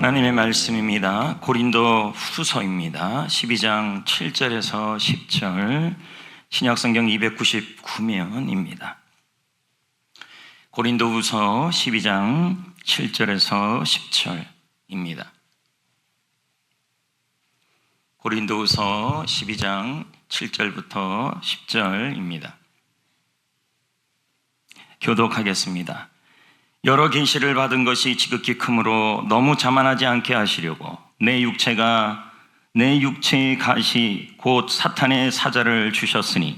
하나님의 말씀입니다. 고린도 후서입니다. 12장 7절에서 10절, 신약성경 299면입니다. 고린도 후서 12장 7절에서 10절입니다. 고린도 후서 12장 7절부터 10절입니다. 교독하겠습니다. 여러 계시를 받은 것이 지극히 크므로 너무 자만하지 않게 하시려고 내 육체의 가시 곧 사탄의 사자를 주셨으니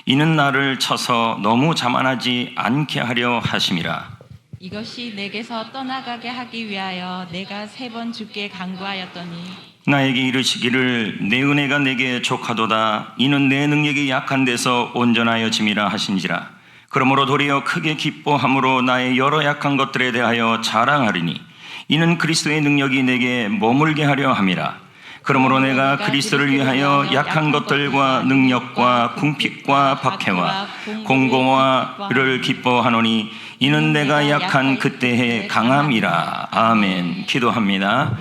이는 나를 쳐서 너무 자만하지 않게 하려 하심이라. 이것이 내게서 떠나가게 하기 위하여 내가 3번 주께 간구하였더니 나에게 이르시기를 내 은혜가 내게 족하도다. 이는 내 능력이 약한 데서 온전하여짐이라 하신지라. 그러므로 도리어 크게 기뻐함으로 나의 여러 약한 것들에 대하여 자랑하리니 이는 그리스도의 능력이 내게 머물게 하려 함이라. 그러므로 내가 그리스도를 위하여 약한 것들과 능력과 궁핍과 박해와 공고와를 기뻐하노니 이는 내가 약한 그때의 강함이라. 아멘. 기도합니다.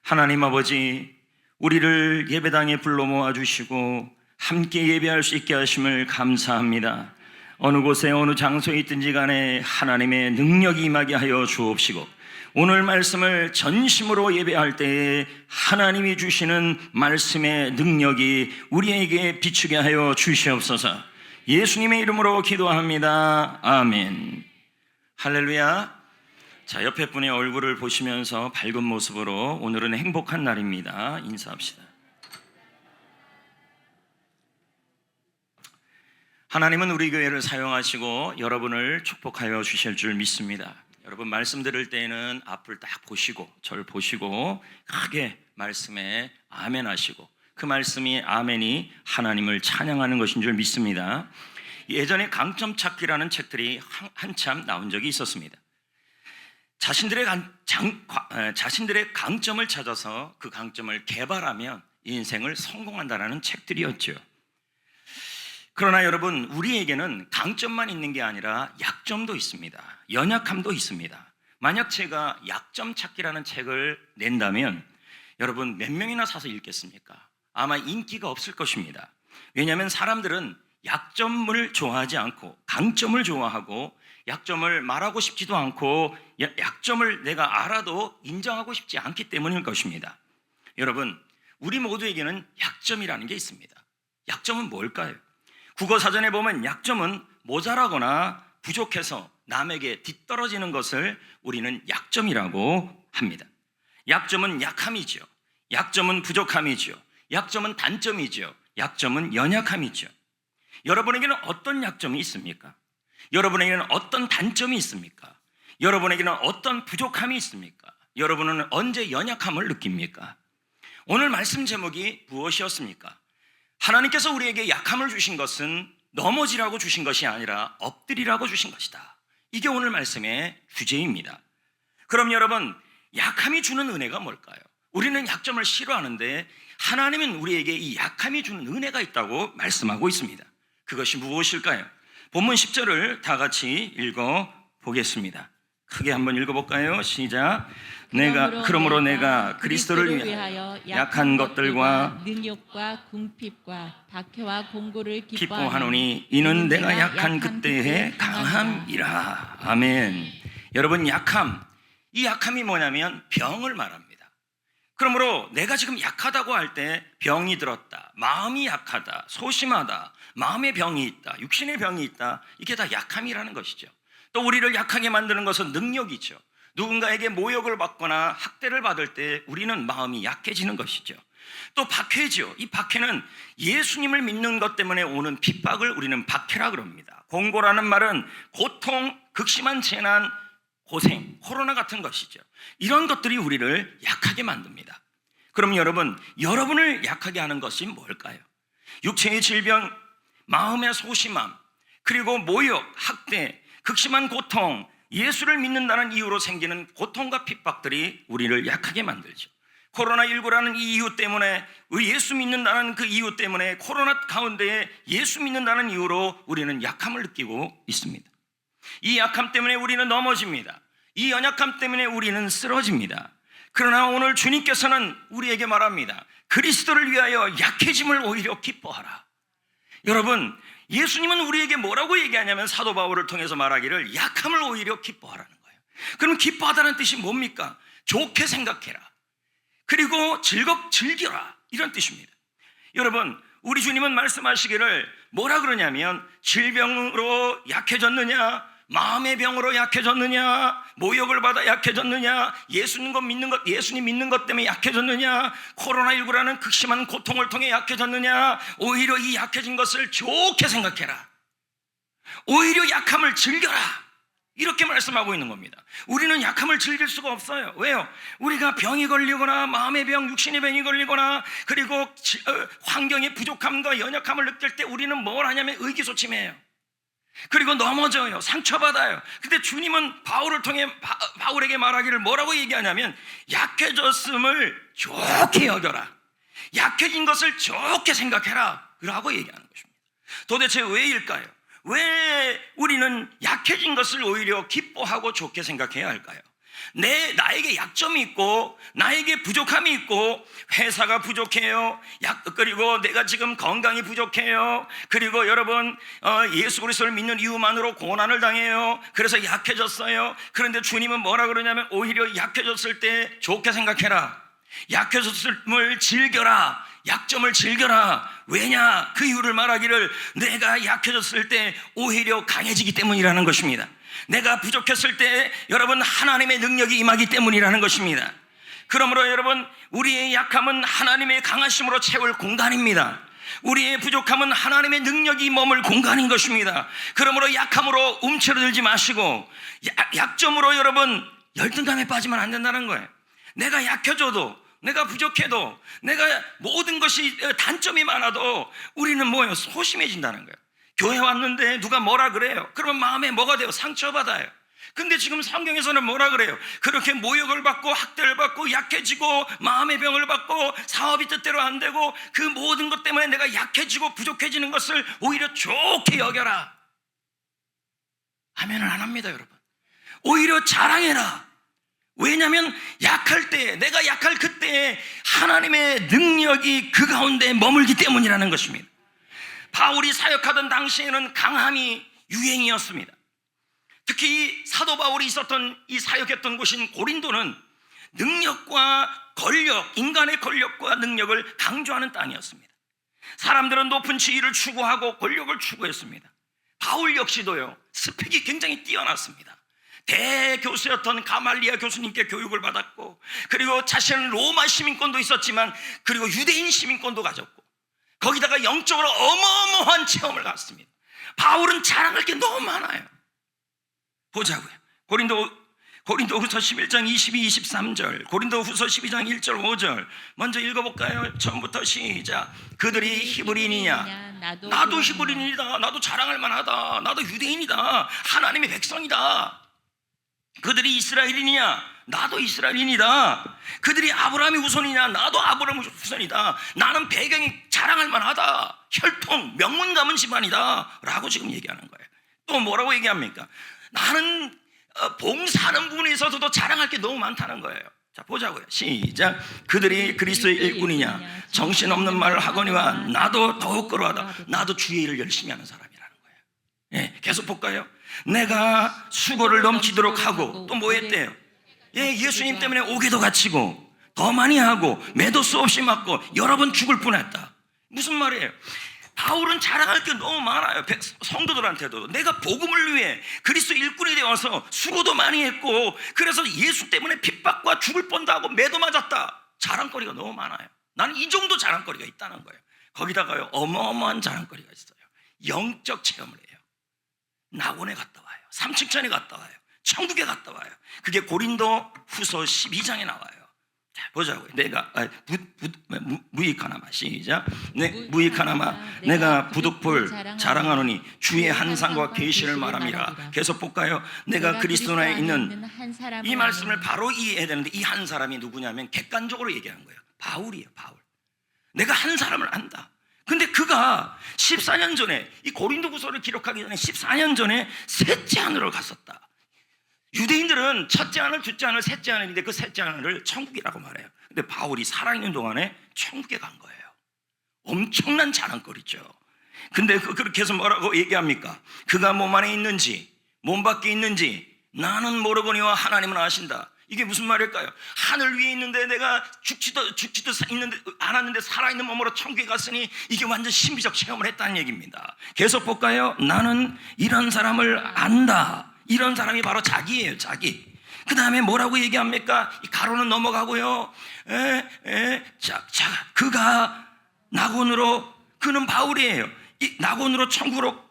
하나님 아버지, 우리를 예배당에 불러 모아주시고 함께 예배할 수 있게 하심을 감사합니다. 어느 곳에 어느 장소에 있든지 간에 하나님의 능력이 임하게 하여 주옵시고 오늘 말씀을 전심으로 예배할 때에 하나님이 주시는 말씀의 능력이 우리에게 비추게 하여 주시옵소서. 예수님의 이름으로 기도합니다. 아멘. 할렐루야. 자, 옆에 분의 얼굴을 보시면서 밝은 모습으로 오늘은 행복한 날입니다. 인사합시다. 하나님은 우리 교회를 사용하시고 여러분을 축복하여 주실 줄 믿습니다. 여러분 말씀 들을 때에는 앞을 딱 보시고 저를 보시고 크게 말씀에 아멘 하시고 그 말씀이 아멘이 하나님을 찬양하는 것인 줄 믿습니다. 예전에 강점 찾기라는 책들이 한참 나온 적이 있었습니다. 자신들의 강점을 찾아서 그 강점을 개발하면 인생을 성공한다라는 책들이었죠. 그러나 여러분, 우리에게는 강점만 있는 게 아니라 약점도 있습니다. 연약함도 있습니다. 만약 제가 약점 찾기라는 책을 낸다면 여러분 몇 명이나 사서 읽겠습니까? 아마 인기가 없을 것입니다. 왜냐하면 사람들은 약점을 좋아하지 않고 강점을 좋아하고 약점을 말하고 싶지도 않고 약점을 내가 알아도 인정하고 싶지 않기 때문일 것입니다. 여러분, 우리 모두에게는 약점이라는 게 있습니다. 약점은 뭘까요? 국어사전에 보면 약점은 모자라거나 부족해서 남에게 뒤떨어지는 것을 우리는 약점이라고 합니다. 약점은 약함이죠. 약점은 부족함이죠. 약점은 단점이죠. 약점은 연약함이죠. 여러분에게는 어떤 약점이 있습니까? 여러분에게는 어떤 단점이 있습니까? 여러분에게는 어떤 부족함이 있습니까? 여러분은 언제 연약함을 느낍니까? 오늘 말씀 제목이 무엇이었습니까? 하나님께서 우리에게 약함을 주신 것은 넘어지라고 주신 것이 아니라 엎드리라고 주신 것이다. 이게 오늘 말씀의 주제입니다. 그럼 여러분, 약함이 주는 은혜가 뭘까요? 우리는 약점을 싫어하는데 하나님은 우리에게 이 약함이 주는 은혜가 있다고 말씀하고 있습니다. 그것이 무엇일까요? 본문 10절을 다 같이 읽어보겠습니다. 크게 한번 읽어볼까요? 시작. 그러므로 내가 그리스도를 위하여 약한 것들과 능력과 궁핍과 박해와 공고를 기뻐하노니 이는 내가 약한 그때의 강함이라. 아멘. 여러분, 약함, 이 약함이 뭐냐면 병을 말합니다. 그러므로 내가 지금 약하다고 할 때 병이 들었다, 마음이 약하다, 소심하다, 마음의 병이 있다, 육신의 병이 있다, 이게 다 약함이라는 것이죠. 또 우리를 약하게 만드는 것은 능력이죠. 누군가에게 모욕을 받거나 학대를 받을 때 우리는 마음이 약해지는 것이죠. 또 박해죠. 이 박해는 예수님을 믿는 것 때문에 오는 핍박을 우리는 박해라 그럽니다. 공고라는 말은 고통, 극심한 재난, 고생, 코로나 같은 것이죠. 이런 것들이 우리를 약하게 만듭니다. 그럼 여러분을 약하게 하는 것이 뭘까요? 육체의 질병, 마음의 소심함, 그리고 모욕, 학대, 극심한 고통, 예수를 믿는다는 이유로 생기는 고통과 핍박들이 우리를 약하게 만들죠. 코로나19라는 이 이유 때문에, 예수 믿는다는 그 이유 때문에, 코로나 가운데에 예수 믿는다는 이유로 우리는 약함을 느끼고 있습니다. 이 약함 때문에 우리는 넘어집니다. 이 연약함 때문에 우리는 쓰러집니다. 그러나 오늘 주님께서는 우리에게 말합니다. 그리스도를 위하여 약해짐을 오히려 기뻐하라. 여러분, 예수님은 우리에게 뭐라고 얘기하냐면 사도 바울을 통해서 말하기를 약함을 오히려 기뻐하라는 거예요. 그럼 기뻐하다는 뜻이 뭡니까? 좋게 생각해라. 그리고 즐겨라. 이런 뜻입니다. 여러분, 우리 주님은 말씀하시기를 뭐라 그러냐면 질병으로 약해졌느냐, 마음의 병으로 약해졌느냐, 모욕을 받아 약해졌느냐, 예수님 믿는 것 때문에 약해졌느냐, 코로나19라는 극심한 고통을 통해 약해졌느냐, 오히려 이 약해진 것을 좋게 생각해라. 오히려 약함을 즐겨라. 이렇게 말씀하고 있는 겁니다. 우리는 약함을 즐길 수가 없어요. 왜요? 우리가 병이 걸리거나 마음의 병, 육신의 병이 걸리거나 그리고 환경의 부족함과 연약함을 느낄 때 우리는 뭘 하냐면 의기소침해요. 그리고 넘어져요. 상처받아요. 근데 주님은 바울을 통해 바울에게 말하기를 뭐라고 얘기하냐면 약해졌음을 좋게 여겨라. 약해진 것을 좋게 생각해라 라고 얘기하는 것입니다. 도대체 왜일까요? 왜 우리는 약해진 것을 오히려 기뻐하고 좋게 생각해야 할까요? 나에게 약점이 있고 나에게 부족함이 있고 회사가 부족해요. 그리고 내가 지금 건강이 부족해요. 그리고 여러분 예수 그리스도를 믿는 이유만으로 고난을 당해요. 그래서 약해졌어요. 그런데 주님은 뭐라 그러냐면 오히려 약해졌을 때 좋게 생각해라. 약해졌음을 즐겨라. 약점을 즐겨라. 왜냐? 그 이유를 말하기를 내가 약해졌을 때 오히려 강해지기 때문이라는 것입니다. 내가 부족했을 때 여러분 하나님의 능력이 임하기 때문이라는 것입니다. 그러므로 여러분 우리의 약함은 하나님의 강하심으로 채울 공간입니다. 우리의 부족함은 하나님의 능력이 머물 공간인 것입니다. 그러므로 약함으로 움츠러들지 마시고 약점으로 여러분 열등감에 빠지면 안 된다는 거예요. 내가 약해져도 내가 부족해도 내가 모든 것이 단점이 많아도 우리는 뭐예요? 소심해진다는 거예요. 교회 왔는데 누가 뭐라 그래요? 그러면 마음에 뭐가 돼요? 상처받아요. 근데 지금 성경에서는 뭐라 그래요? 그렇게 모욕을 받고 학대를 받고 약해지고 마음의 병을 받고 사업이 뜻대로 안 되고 그 모든 것 때문에 내가 약해지고 부족해지는 것을 오히려 좋게 여겨라. 아멘을 안 합니다, 여러분. 오히려 자랑해라. 왜냐하면 약할 때, 내가 약할 그때에 하나님의 능력이 그 가운데 머물기 때문이라는 것입니다. 바울이 사역하던 당시에는 강함이 유행이었습니다. 특히 이 사도 바울이 있었던 이 사역했던 곳인 고린도는 능력과 권력, 인간의 권력과 능력을 강조하는 땅이었습니다. 사람들은 높은 지위를 추구하고 권력을 추구했습니다. 바울 역시도요, 스펙이 굉장히 뛰어났습니다. 대교수였던 가말리아 교수님께 교육을 받았고 그리고 자신은 로마 시민권도 있었지만 그리고 유대인 시민권도 가졌고 거기다가 영적으로 어마어마한 체험을 갖습니다. 바울은 자랑할 게 너무 많아요. 보자고요. 고린도후서 11장 22, 23절, 고린도후서 12장 1절, 5절 먼저 읽어볼까요? 처음부터 시작. 그들이 히브리인이냐? 나도 히브리인이다. 나도 자랑할 만하다. 나도 유대인이다. 하나님의 백성이다. 그들이 이스라엘이냐? 나도 이스라엘인이다. 그들이 아브라함의 후손이냐? 나도 아브라함의 후손이다. 나는 배경이 자랑할 만하다. 혈통, 명문 가문 집안이다 라고 지금 얘기하는 거예요. 또 뭐라고 얘기합니까? 나는 봉사하는 부분에 있어서도 자랑할 게 너무 많다는 거예요. 자, 보자고요. 시작. 그들이 그리스도의 일꾼이냐? 정신없는 말을 하거니와 나도 더욱 그러하다. 나도 주의 일을 열심히 하는 사람이라는 거예요. 예, 계속 볼까요? 내가 수고를 넘치도록 하고 또 뭐 했대요? 예수님 때문에 옥에도 갇히고 더 많이 하고 매도 수없이 맞고 여러 번 죽을 뻔했다. 무슨 말이에요? 바울은 자랑할 게 너무 많아요. 성도들한테도 내가 복음을 위해 그리스도 일꾼이 되어서 수고도 많이 했고 그래서 예수 때문에 핍박과 죽을 뻔도 하고 매도 맞았다. 자랑거리가 너무 많아요. 나는 이 정도 자랑거리가 있다는 거예요. 거기다가요 어마어마한 자랑거리가 있어요. 영적 체험을 해요. 낙원에 갔다 와요. 삼층천에 갔다 와요. 천국에 갔다 와요. 그게 고린도 후서 12장에 나와요. 자, 보자고요. 내가 무익하나마 시작. 무익하나마 내가 부득불 자랑하노니 주의 한상과 계시를 말함이라. 계속 볼까요? 내가 그리스도 안에 있는 이 말씀을 바로 이해해야 되는데 이 한 사람이 누구냐면 객관적으로 얘기하는 거예요. 바울이에요. 바울. 내가 한 사람을 안다. 근데 그가 14년 전에 이 고린도후서를 기록하기 전에 14년 전에 셋째 하늘을 갔었다. 유대인들은 첫째 하늘, 둘째 하늘, 셋째 하늘인데 그 셋째 하늘을 천국이라고 말해요. 근데 바울이 살아있는 동안에 천국에 간 거예요. 엄청난 자랑거리죠. 근데 그렇게 해서 뭐라고 얘기합니까? 그가 몸 안에 있는지 몸 밖에 있는지 나는 모르거니와 하나님은 아신다. 이게 무슨 말일까요? 하늘 위에 있는데 내가 죽지도 있는데 않았는데 살아있는 몸으로 천국에 갔으니 이게 완전 신비적 체험을 했다는 얘기입니다. 계속 볼까요? 나는 이런 사람을 안다. 이런 사람이 바로 자기예요. 자기. 그 다음에 뭐라고 얘기합니까? 이 가로는 넘어가고요. 그가 낙원으로, 그는 바울이에요. 이 낙원으로 천국으로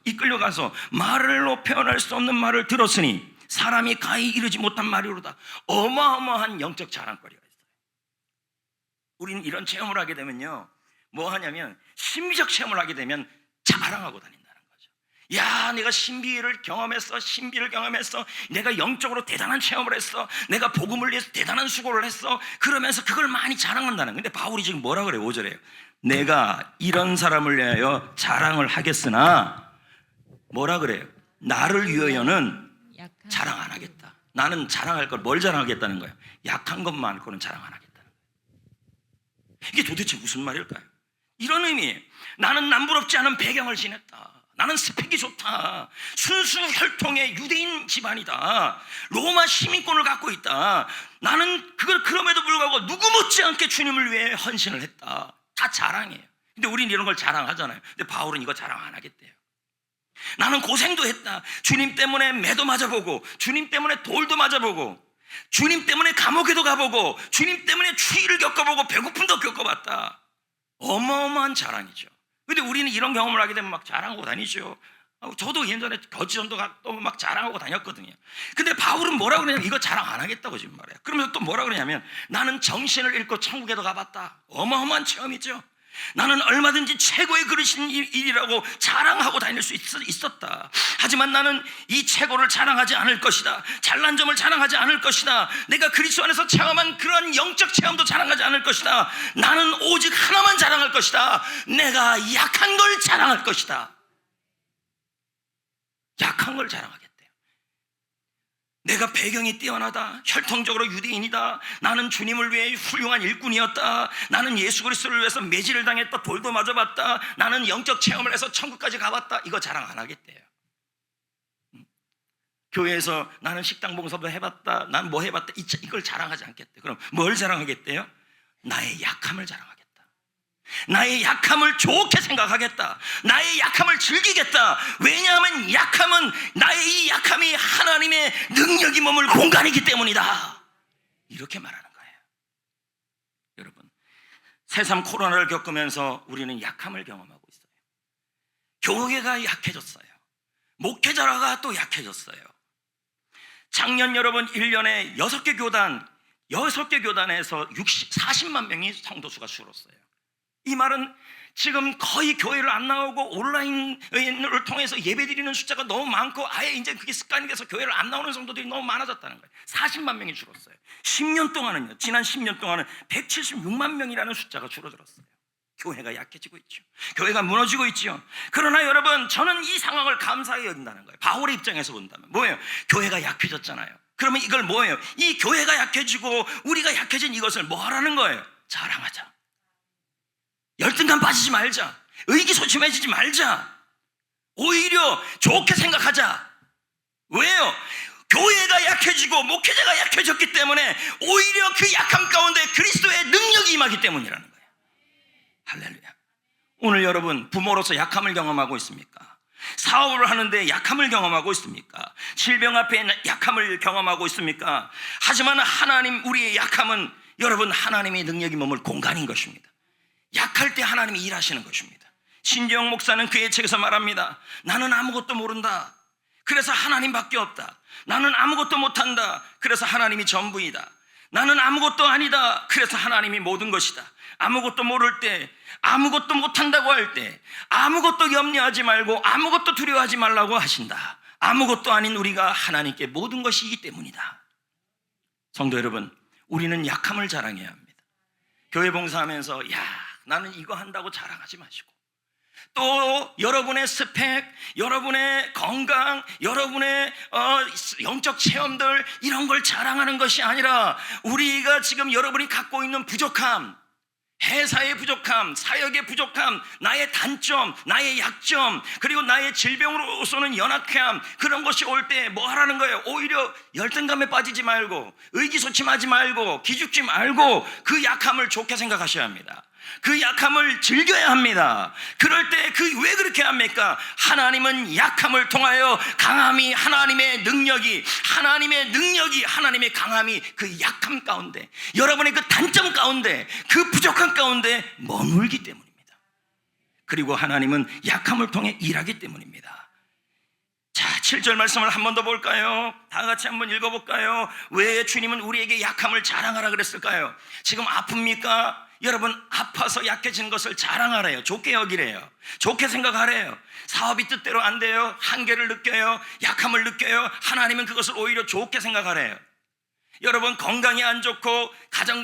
이끌려가서 말로 표현할 수 없는 말을 들었으니 사람이 가히 이르지 못한 말이로다. 어마어마한 영적 자랑거리가 있어요. 우리는 이런 체험을 하게 되면요, 뭐 하냐면 신비적 체험을 하게 되면 자랑하고 다닌다는 거죠. 야, 내가 신비를 경험했어. 내가 영적으로 대단한 체험을 했어. 내가 복음을 위해서 대단한 수고를 했어. 그러면서 그걸 많이 자랑한다는 거예요. 근데 바울이 지금 뭐라 그래요? 5절에요. 내가 이런 사람을 위하여 자랑을 하겠으나 뭐라 그래요? 나를 위하여는 자랑 안 하겠다. 나는 자랑할 걸 뭘 자랑하겠다는 거예요? 약한 것만고는 자랑 안 하겠다는 거예요. 이게 도대체 무슨 말일까요? 이런 의미예요. 나는 남부럽지 않은 배경을 지녔다. 나는 스펙이 좋다. 순수 혈통의 유대인 집안이다. 로마 시민권을 갖고 있다. 나는 그럼에도 불구하고 누구 못지않게 주님을 위해 헌신을 했다. 다 자랑이에요. 근데 우리는 이런 걸 자랑하잖아요. 근데 바울은 이거 자랑 안 하겠대요. 나는 고생도 했다. 주님 때문에 매도 맞아보고, 주님 때문에 돌도 맞아보고, 주님 때문에 감옥에도 가보고, 주님 때문에 추위를 겪어보고, 배고픔도 겪어봤다. 어마어마한 자랑이죠. 근데 우리는 이런 경험을 하게 되면 막 자랑하고 다니죠. 저도 예전에 거지전도 또 막 자랑하고 다녔거든요. 근데 바울은 뭐라고 그러냐면 이거 자랑 안 하겠다고 지금 말해요. 그러면서 또 뭐라고 그러냐면 나는 정신을 잃고 천국에도 가봤다. 어마어마한 체험이죠. 나는 얼마든지 최고의 그릇인 일이라고 자랑하고 다닐 수 있었다. 하지만 나는 이 최고를 자랑하지 않을 것이다. 잘난 점을 자랑하지 않을 것이다. 내가 그리스도 안에서 체험한 그런 영적 체험도 자랑하지 않을 것이다. 나는 오직 하나만 자랑할 것이다. 내가 약한 걸 자랑할 것이다. 약한 걸 자랑하겠대요. 내가 배경이 뛰어나다. 혈통적으로 유대인이다. 나는 주님을 위해 훌륭한 일꾼이었다. 나는 예수 그리스도를 위해서 매질을 당했다. 돌도 맞아봤다. 나는 영적 체험을 해서 천국까지 가봤다. 이거 자랑 안 하겠대요. 교회에서 나는 식당 봉사도 해봤다. 난 뭐 해봤다. 이걸 자랑하지 않겠대. 그럼 뭘 자랑하겠대요? 나의 약함을 자랑하겠다. 나의 약함을 좋게 생각하겠다. 나의 약함을 즐기겠다. 왜냐하면 나의 이 약함이 하나님의 능력이 머물 공간이기 때문이다. 이렇게 말하는 거예요. 여러분, 새삼 코로나를 겪으면서 우리는 약함을 경험하고 있어요. 교회가 약해졌어요. 목회자가 또 약해졌어요. 작년 여러분 1년에 6개 교단에서 40만 명이 성도수가 줄었어요. 이 말은 지금 거의 교회를 안 나오고 온라인을 통해서 예배드리는 숫자가 너무 많고 아예 이제 그게 습관이 돼서 교회를 안 나오는 성도들이 너무 많아졌다는 거예요. 40만 명이 줄었어요. 10년 동안은요, 지난 10년 동안은 176만 명이라는 숫자가 줄어들었어요. 교회가 약해지고 있죠. 교회가 무너지고 있죠. 그러나 여러분, 저는 이 상황을 감사히 여긴다는 거예요. 바울의 입장에서 본다면 뭐예요? 교회가 약해졌잖아요. 그러면 이걸 뭐예요? 이 교회가 약해지고 우리가 약해진 이것을 뭐 하라는 거예요? 자랑하자. 열등감 빠지지 말자. 의기소침해지지 말자. 오히려 좋게 생각하자. 왜요? 교회가 약해지고 목회자가 약해졌기 때문에 오히려 그 약함 가운데 그리스도의 능력이 임하기 때문이라는 거예요. 할렐루야. 오늘 여러분 부모로서 약함을 경험하고 있습니까? 사업을 하는데 약함을 경험하고 있습니까? 질병 앞에 약함을 경험하고 있습니까? 하지만 우리의 약함은 여러분 하나님의 능력이 머물 공간인 것입니다. 약할 때 하나님이 일하시는 것입니다. 신재영 목사는 그의 책에서 말합니다. 나는 아무것도 모른다. 그래서 하나님밖에 없다. 나는 아무것도 못한다. 그래서 하나님이 전부이다. 나는 아무것도 아니다. 그래서 하나님이 모든 것이다. 아무것도 모를 때, 아무것도 못한다고 할 때 아무것도 염려하지 말고 아무것도 두려워하지 말라고 하신다. 아무것도 아닌 우리가 하나님께 모든 것이기 때문이다. 성도 여러분, 우리는 약함을 자랑해야 합니다. 교회 봉사하면서 나는 이거 한다고 자랑하지 마시고 또 여러분의 스펙, 여러분의 건강, 여러분의 영적 체험들, 이런 걸 자랑하는 것이 아니라 우리가 지금 여러분이 갖고 있는 부족함, 회사의 부족함, 사역의 부족함, 나의 단점, 나의 약점, 그리고 나의 질병으로서는 연약함, 그런 것이 올 때 뭐 하라는 거예요? 오히려 열등감에 빠지지 말고, 의기소침하지 말고, 기죽지 말고 그 약함을 좋게 생각하셔야 합니다. 그 약함을 즐겨야 합니다. 그럴 때 왜 그렇게 합니까? 하나님은 약함을 통하여 강함이, 하나님의 능력이, 하나님의 강함이 그 약함 가운데, 여러분의 그 단점 가운데, 그 부족함 가운데 머물기 때문입니다. 그리고 하나님은 약함을 통해 일하기 때문입니다. 자, 7절 말씀을 한 번 더 볼까요? 다 같이 한번 읽어볼까요? 왜 주님은 우리에게 약함을 자랑하라 그랬을까요? 지금 아픕니까? 여러분, 아파서 약해진 것을 자랑하래요. 좋게 여기래요. 좋게 생각하래요. 사업이 뜻대로 안 돼요. 한계를 느껴요. 약함을 느껴요. 하나님은 그것을 오히려 좋게 생각하래요. 여러분, 건강이 안 좋고 가정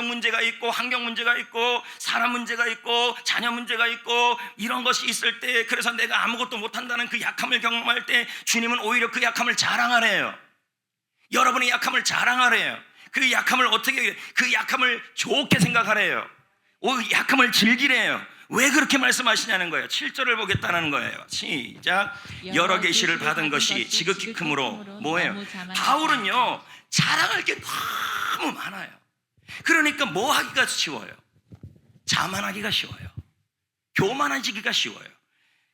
문제가 있고, 환경 문제가 있고, 사람 문제가 있고, 자녀 문제가 있고, 이런 것이 있을 때, 그래서 내가 아무것도 못한다는 그 약함을 경험할 때 주님은 오히려 그 약함을 자랑하래요. 여러분의 약함을 자랑하래요. 그 약함을 어떻게, 그 약함을 좋게 생각하래요. 약함을 즐기래요. 왜 그렇게 말씀하시냐는 거예요. 7절을 보겠다는 거예요. 시작. 여러 계시를 받은 것이 지극히 크므로 뭐예요? 바울은요, 자랑할 게 너무 많아요. 그러니까 뭐 하기가 쉬워요? 자만하기가 쉬워요. 교만해지기가 쉬워요.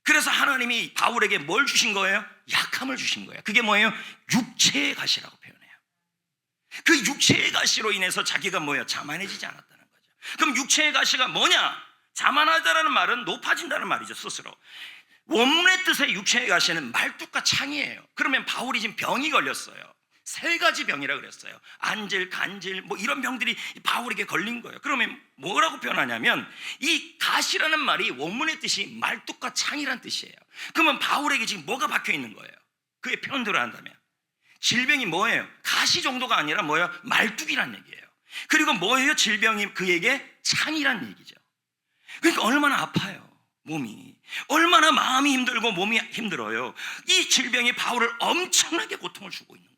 그래서 하나님이 바울에게 뭘 주신 거예요? 약함을 주신 거예요. 그게 뭐예요? 육체의 가시라고 표현해요. 그 육체의 가시로 인해서 자기가 뭐예요? 자만해지지 않았다는 거죠. 그럼 육체의 가시가 뭐냐? 자만하다라는 말은 높아진다는 말이죠, 스스로. 원문의 뜻의 육체의 가시는 말뚝과 창이에요. 그러면 바울이 지금 병이 걸렸어요. 3가지 병이라 그랬어요. 안질, 간질, 뭐 이런 병들이 바울에게 걸린 거예요. 그러면 뭐라고 표현하냐면, 이 가시라는 말이 원문의 뜻이 말뚝과 창이란 뜻이에요. 그러면 바울에게 지금 뭐가 박혀 있는 거예요? 그의 표현대로 한다면 질병이 뭐예요? 가시 정도가 아니라 뭐예요? 말뚝이란 얘기예요. 그리고 뭐예요? 질병이 그에게 창이란 얘기죠. 그러니까 얼마나 아파요, 몸이. 얼마나 마음이 힘들고 몸이 힘들어요. 이 질병이 바울을 엄청나게 고통을 주고 있는 거예요.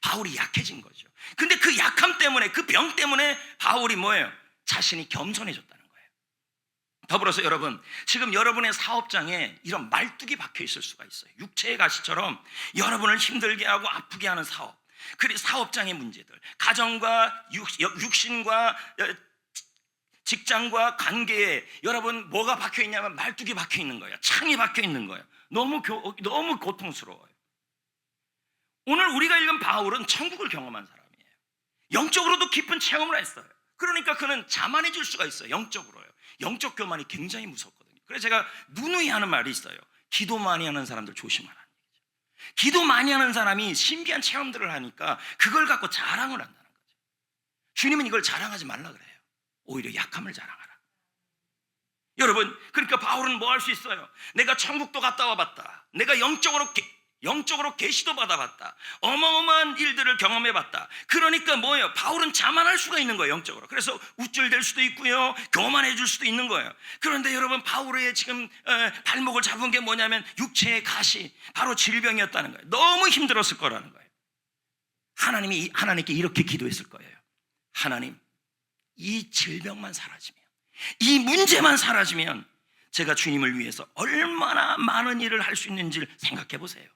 바울이 약해진 거죠. 근데 그 약함 때문에, 그 병 때문에 바울이 뭐예요? 자신이 겸손해졌다는 거예요. 더불어서 여러분, 지금 여러분의 사업장에 이런 말뚝이 박혀 있을 수가 있어요. 육체의 가시처럼 여러분을 힘들게 하고 아프게 하는 사업, 그리고 사업장의 문제들, 가정과 육신과 직장과 관계에 여러분 뭐가 박혀 있냐면 말뚝이 박혀 있는 거예요. 창이 박혀 있는 거예요. 너무 고통스러워요. 오늘 우리가 읽은 바울은 천국을 경험한 사람이에요. 영적으로도 깊은 체험을 했어요. 그러니까 그는 자만해질 수가 있어요. 영적으로요. 영적 교만이 굉장히 무섭거든요. 그래서 제가 누누이 하는 말이 있어요. 기도 많이 하는 사람들 조심하라는 얘기죠. 기도 많이 하는 사람이 신비한 체험들을 하니까 그걸 갖고 자랑을 한다는 거죠. 주님은 이걸 자랑하지 말라 그래요. 오히려 약함을 자랑하라. 여러분, 그러니까 바울은 뭐 할 수 있어요? 내가 천국도 갔다 와봤다. 내가 영적으로 계시도 받아봤다. 어마어마한 일들을 경험해봤다. 그러니까 뭐예요? 바울은 자만할 수가 있는 거예요, 영적으로. 그래서 우쭐댈 수도 있고요, 교만해질 수도 있는 거예요. 그런데 여러분, 바울의 지금 발목을 잡은 게 뭐냐면 육체의 가시, 바로 질병이었다는 거예요. 너무 힘들었을 거라는 거예요. 하나님께 이렇게 기도했을 거예요. 하나님, 이 질병만 사라지면, 이 문제만 사라지면 제가 주님을 위해서 얼마나 많은 일을 할 수 있는지를 생각해 보세요.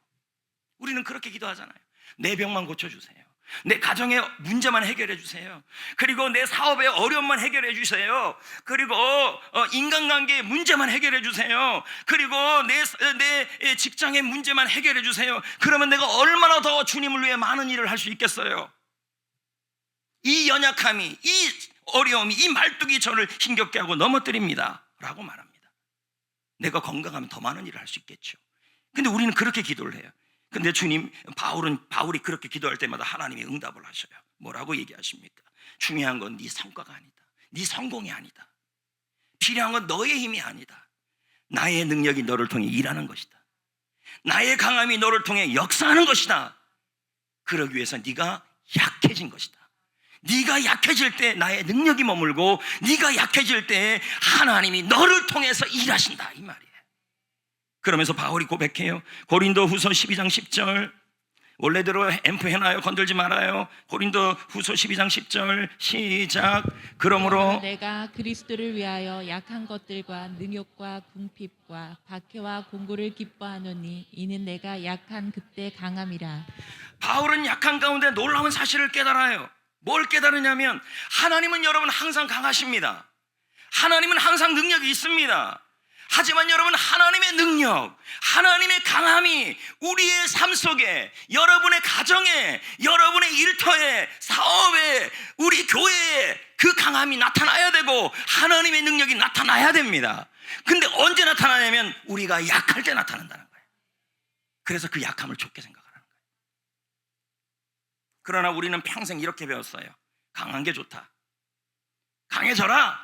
우리는 그렇게 기도하잖아요. 내 병만 고쳐주세요. 내 가정의 문제만 해결해 주세요. 그리고 내 사업의 어려움만 해결해 주세요. 그리고 인간관계의 문제만 해결해 주세요. 그리고 내 직장의 문제만 해결해 주세요. 그러면 내가 얼마나 더 주님을 위해 많은 일을 할 수 있겠어요. 이 연약함이, 이 어려움이, 이 말뚝이 저를 힘겹게 하고 넘어뜨립니다 라고 말합니다. 내가 건강하면 더 많은 일을 할 수 있겠죠. 근데 우리는 그렇게 기도를 해요. 근데 바울이 그렇게 기도할 때마다 하나님이 응답을 하셔요. 뭐라고 얘기하십니까? 중요한 건 네 성과가 아니다. 네 성공이 아니다. 필요한 건 너의 힘이 아니다. 나의 능력이 너를 통해 일하는 것이다. 나의 강함이 너를 통해 역사하는 것이다. 그러기 위해서 네가 약해진 것이다. 네가 약해질 때 나의 능력이 머물고 네가 약해질 때 하나님이 너를 통해서 일하신다 이 말이에요. 그러면서 바울이 고백해요. 고린도 후서 12장 10절 원래대로 앰프 해놔요. 건들지 말아요. 고린도 후서 12장 10절 시작. 그러므로 내가 그리스도를 위하여 약한 것들과 능욕과 궁핍과 박해와 공고를 기뻐하노니 이는 내가 약한 그때 강함이라. 바울은 약한 가운데 놀라운 사실을 깨달아요. 뭘 깨달으냐면 하나님은 여러분 항상 강하십니다. 하나님은 항상 능력이 있습니다. 하지만 여러분 하나님의 능력, 하나님의 강함이 우리의 삶 속에, 여러분의 가정에, 여러분의 일터에, 사업에, 우리 교회에 그 강함이 나타나야 되고 하나님의 능력이 나타나야 됩니다. 근데 언제 나타나냐면 우리가 약할 때 나타난다는 거예요. 그래서 그 약함을 좋게 생각하는 거예요. 그러나 우리는 평생 이렇게 배웠어요. 강한 게 좋다. 강해져라.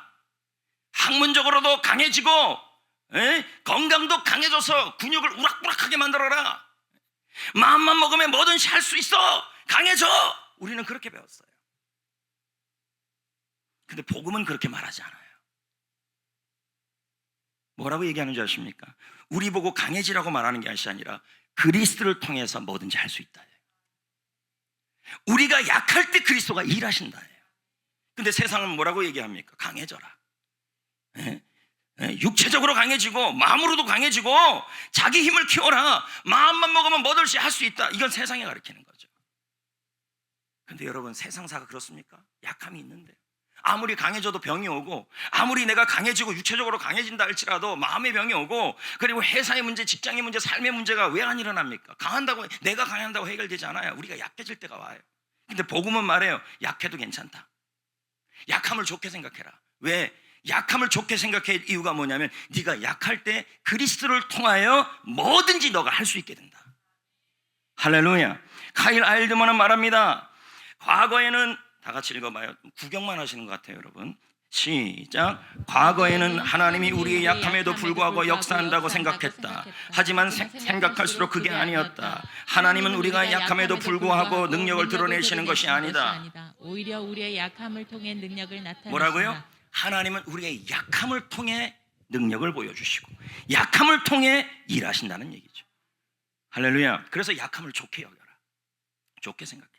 학문적으로도 강해지고 건강도 강해져서 근육을 우락부락하게 만들어라. 마음만 먹으면 뭐든지 할 수 있어. 강해져. 우리는 그렇게 배웠어요. 근데 복음은 그렇게 말하지 않아요. 뭐라고 얘기하는지 아십니까? 우리 보고 강해지라고 말하는 것이 아니라 그리스도를 통해서 뭐든지 할 수 있다. 우리가 약할 때 그리스도가 일하신다. 근데 세상은 뭐라고 얘기합니까? 강해져라. 육체적으로 강해지고 마음으로도 강해지고 자기 힘을 키워라. 마음만 먹으면 뭐든지 할 수 있다. 이건 세상이 가르치는 거죠. 근데 여러분 세상사가 그렇습니까? 약함이 있는데 아무리 강해져도 병이 오고 아무리 내가 강해지고 육체적으로 강해진다 할지라도 마음의 병이 오고 그리고 회사의 문제, 직장의 문제, 삶의 문제가 왜 안 일어납니까? 강한다고 내가 강한다고 해결되지 않아요. 우리가 약해질 때가 와요. 근데 복음은 말해요. 약해도 괜찮다. 약함을 좋게 생각해라. 왜? 약함을 좋게 생각할 이유가 뭐냐면 네가 약할 때 그리스도를 통하여 뭐든지 너가 할 수 있게 된다. 할렐루야. 카일 아일드먼은 말합니다. 과거에는 다 같이 읽어봐요. 구경만 하시는 것 같아요, 여러분. 시작. 과거에는 하나님이 우리의 약함에도 불구하고 역사한다고 생각했다. 하지만 생각할수록 그게 아니었다. 하나님은 우리가 약함에도 불구하고 능력을 드러내시는 것이 아니다. 오히려 우리의 약함을 통해 능력을 나타내신다. 뭐라고요? 하나님은 우리의 약함을 통해 능력을 보여주시고 약함을 통해 일하신다는 얘기죠. 할렐루야. 그래서 약함을 좋게 여겨라. 좋게 생각해라.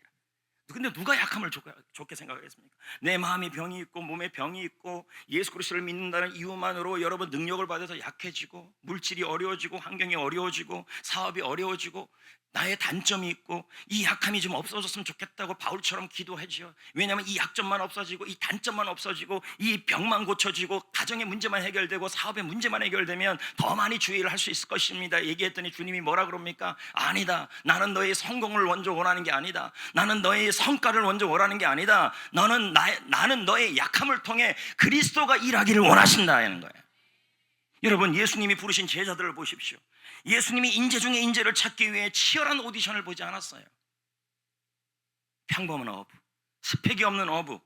근데 누가 약함을 좋게 생각하겠습니까? 내 마음에 병이 있고 몸에 병이 있고 예수 그리스도를 믿는다는 이유만으로 여러분 능력을 받아서 약해지고 물질이 어려워지고 환경이 어려워지고 사업이 어려워지고 나의 단점이 있고 이 약함이 좀 없어졌으면 좋겠다고 바울처럼 기도하지요. 왜냐하면 이 약점만 없어지고 이 단점만 없어지고 이 병만 고쳐지고 가정의 문제만 해결되고 사업의 문제만 해결되면 더 많이 주의를 할 수 있을 것입니다. 얘기했더니 주님이 뭐라 그럽니까? 아니다. 나는 너의 성공을 먼저 원하는 게 아니다. 나는 너의 성과를 먼저 원하는 게 아니다. 나는 너의 약함을 통해 그리스도가 일하기를 원하신다 하는 거예요. 여러분 예수님이 부르신 제자들을 보십시오. 예수님이 인재 중에 인재를 찾기 위해 치열한 오디션을 보지 않았어요. 평범한 어부, 스펙이 없는 어부,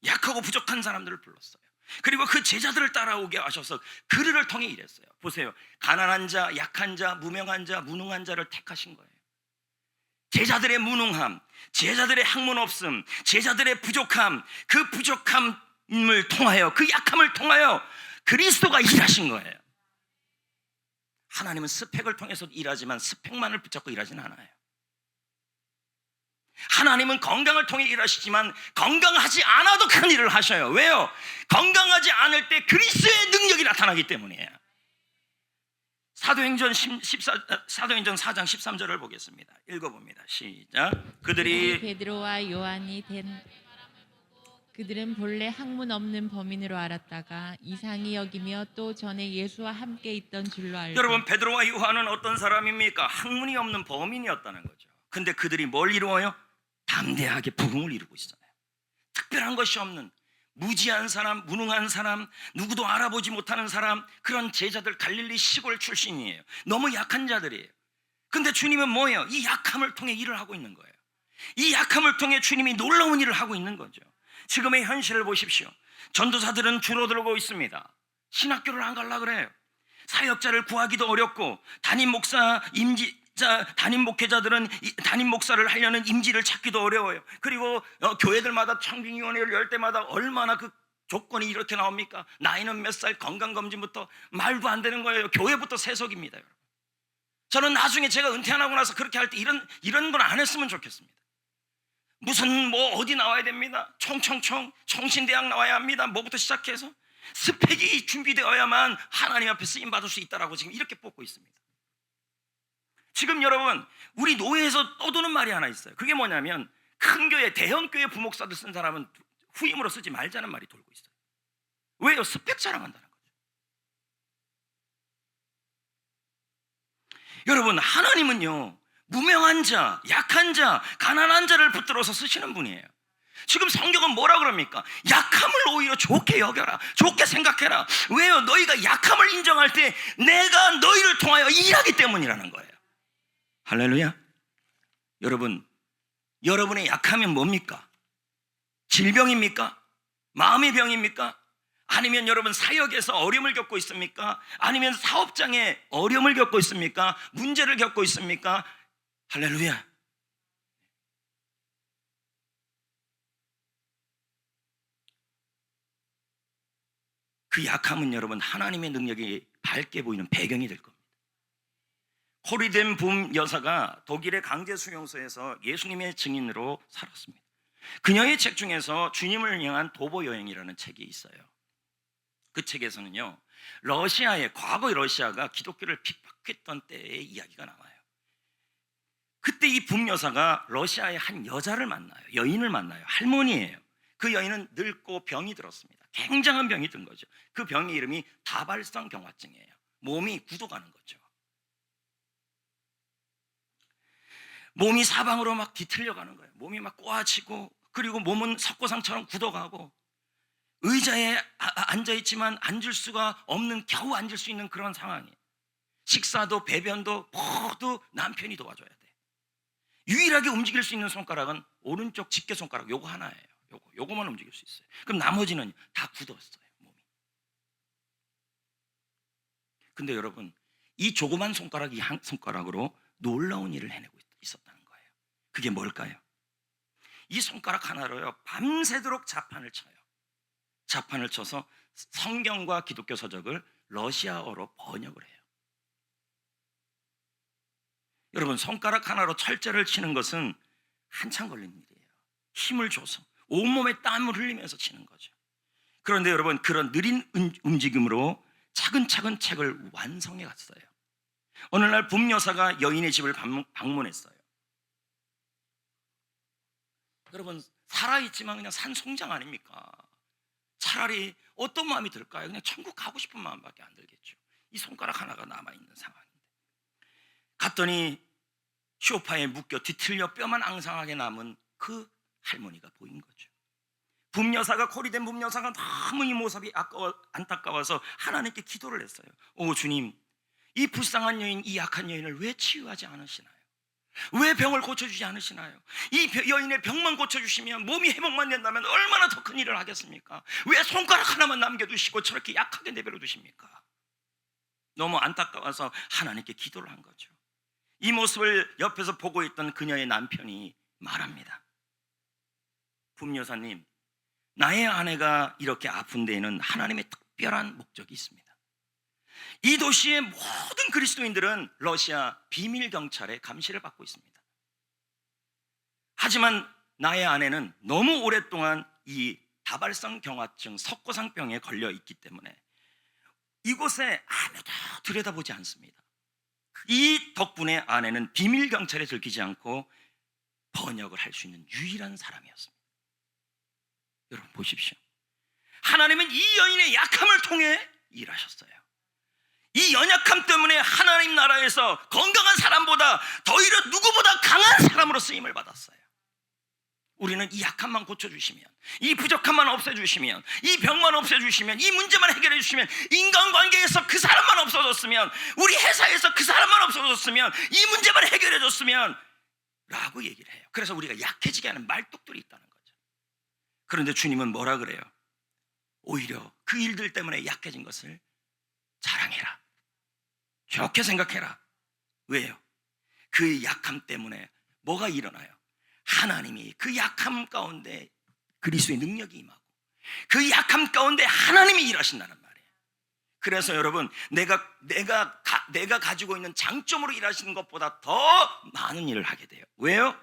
약하고 부족한 사람들을 불렀어요. 그리고 그 제자들을 따라오게 하셔서 그들을 통해 일했어요. 보세요. 가난한 자, 약한 자, 무명한 자, 무능한 자를 택하신 거예요. 제자들의 무능함, 제자들의 학문 없음, 제자들의 부족함, 그 부족함을 통하여, 그 약함을 통하여 그리스도가 일하신 거예요. 하나님은 스펙을 통해서 일하지만 스펙만을 붙잡고 일하지는 않아요. 하나님은 건강을 통해 일하시지만 건강하지 않아도 큰 일을 하셔요. 왜요? 건강하지 않을 때 그리스도의 능력이 나타나기 때문이에요. 사도행전 4장 13절을 보겠습니다. 읽어봅니다. 시작. 그들이 베드로와 요한이 그들은 본래 학문 없는 범인으로 알았다가 이상히 여기며 또 전에 예수와 함께 있던 줄로 알고. 여러분 베드로와 요한은 어떤 사람입니까? 학문이 없는 범인이었다는 거죠. 근데 그들이 뭘 이루어요? 담대하게 복음을 이루고 있잖아요. 특별한 것이 없는 무지한 사람, 무능한 사람, 누구도 알아보지 못하는 사람, 그런 제자들 갈릴리 시골 출신이에요. 너무 약한 자들이에요. 근데 주님은 뭐예요? 이 약함을 통해 일을 하고 있는 거예요. 이 약함을 통해 주님이 놀라운 일을 하고 있는 거죠. 지금의 현실을 보십시오. 전도사들은 줄어들고 있습니다. 신학교를 안 가려고 그래요. 사역자를 구하기도 어렵고 담임 목사, 담임 목회자들은 담임 목사를 하려는 임지를 찾기도 어려워요. 그리고 교회들마다 청빙위원회를 열 때마다 얼마나 그 조건이 이렇게 나옵니까? 나이는 몇 살, 건강검진부터 말도 안 되는 거예요. 교회부터 세속입니다. 여러분. 저는 나중에 제가 은퇴하고 나서 그렇게 할 때 이런 건 안 했으면 좋겠습니다. 무슨 뭐 어디 나와야 됩니다. 총신대학 나와야 합니다. 뭐부터 시작해서 스펙이 준비되어야만 하나님 앞에 쓰임 받을 수 있다라고 지금 이렇게 뽑고 있습니다. 지금 여러분, 우리 노회에서 떠도는 말이 하나 있어요. 그게 뭐냐면 큰 교회, 대형 교회 부목사들 쓴 사람은 후임으로 쓰지 말자는 말이 돌고 있어요. 왜요? 스펙 자랑한다는 거죠. 여러분, 하나님은요, 무명한 자, 약한 자, 가난한 자를 붙들어서 쓰시는 분이에요. 지금 성경은 뭐라 그럽니까? 약함을 오히려 좋게 여겨라, 좋게 생각해라. 왜요? 너희가 약함을 인정할 때 내가 너희를 통하여 일하기 때문이라는 거예요. 할렐루야. 여러분, 여러분의 약함이 뭡니까? 질병입니까? 마음의 병입니까? 아니면 여러분 사역에서 어려움을 겪고 있습니까? 아니면 사업장에 어려움을 겪고 있습니까? 문제를 겪고 있습니까? 할렐루야. 그 약함은 여러분 하나님의 능력이 밝게 보이는 배경이 될 겁니다. 코리덴 붐 여사가 독일의 강제 수용소에서 예수님의 증인으로 살았습니다. 그녀의 책 중에서 주님을 향한 도보 여행이라는 책이 있어요. 그 책에서는요, 과거 러시아가 기독교를 핍박했던 때의 이야기가 나와요. 그때 이 붐 여사가 러시아의 한 여자를 만나요. 여인을 만나요. 할머니예요. 그 여인은 늙고 병이 들었습니다. 굉장한 병이 든 거죠. 그 병의 이름이 다발성 경화증이에요. 몸이 굳어가는 거죠. 몸이 사방으로 막 뒤틀려 가는 거예요. 몸이 막 꼬아지고, 그리고 몸은 석고상처럼 굳어가고, 의자에 앉아있지만 앉을 수가 없는, 겨우 앉을 수 있는 그런 상황이에요. 식사도 배변도 모두 남편이 도와줘야 돼. 유일하게 움직일 수 있는 손가락은 오른쪽 집게 손가락, 요거 하나예요. 요거만 움직일 수 있어요. 그럼 나머지는 다 굳었어요, 몸이. 근데 여러분, 이 조그만 손가락이 한 손가락으로 놀라운 일을 해내고 있었다는 거예요. 그게 뭘까요? 이 손가락 하나로요, 밤새도록 자판을 쳐요. 자판을 쳐서 성경과 기독교 서적을 러시아어로 번역을 해요. 여러분, 손가락 하나로 철제를 치는 것은 한참 걸리는 일이에요. 힘을 줘서 온몸에 땀을 흘리면서 치는 거죠. 그런데 여러분, 그런 느린 움직임으로 차근차근 책을 완성해 갔어요. 어느 날 붐 여사가 여인의 집을 방문했어요. 여러분, 살아있지만 그냥 산송장 아닙니까? 차라리 어떤 마음이 들까요? 그냥 천국 가고 싶은 마음밖에 안 들겠죠. 이 손가락 하나가 남아있는 상황인데, 갔더니 쇼파에 묶여 뒤틀려 뼈만 앙상하게 남은 그 할머니가 보인 거죠. 붐여사가, 코리된 붐여사가 너무 이 모습이 안타까워서 하나님께 기도를 했어요. 오 주님, 이 불쌍한 여인, 이 약한 여인을 왜 치유하지 않으시나요? 왜 병을 고쳐주지 않으시나요? 이 여인의 병만 고쳐주시면, 몸이 회복만 된다면 얼마나 더 큰 일을 하겠습니까? 왜 손가락 하나만 남겨두시고 저렇게 약하게 내버려 두십니까? 너무 안타까워서 하나님께 기도를 한 거죠. 이 모습을 옆에서 보고 있던 그녀의 남편이 말합니다. 붐 여사님, 나의 아내가 이렇게 아픈 데에는 하나님의 특별한 목적이 있습니다. 이 도시의 모든 그리스도인들은 러시아 비밀 경찰의 감시를 받고 있습니다. 하지만 나의 아내는 너무 오랫동안 이 다발성 경화증, 석고상병에 걸려 있기 때문에 이곳에 아무도 들여다보지 않습니다. 이 덕분에 아내는 비밀 경찰에 들키지 않고 번역을 할 수 있는 유일한 사람이었습니다. 여러분 보십시오. 하나님은 이 여인의 약함을 통해 일하셨어요. 이 연약함 때문에 하나님 나라에서 건강한 사람보다 더 오히려 누구보다 강한 사람으로 쓰임을 받았어요. 우리는 이 약함만 고쳐주시면, 이 부족함만 없애주시면, 이 병만 없애주시면, 이 문제만 해결해 주시면, 인간관계에서 그 사람만 없어졌으면, 우리 회사에서 그 사람만 없어졌으면, 이 문제만 해결해 줬으면 라고 얘기를 해요. 그래서 우리가 약해지게 하는 말뚝들이 있다는 거죠. 그런데 주님은 뭐라 그래요? 오히려 그 일들 때문에 약해진 것을 자랑해라, 좋게 생각해라. 왜요? 그 약함 때문에 뭐가 일어나요? 하나님이 그 약함 가운데 그리스도의 능력이 임하고 그 약함 가운데 하나님이 일하신다는 말이에요. 그래서 여러분, 내가 가지고 있는 장점으로 일하시는 것보다 더 많은 일을 하게 돼요. 왜요?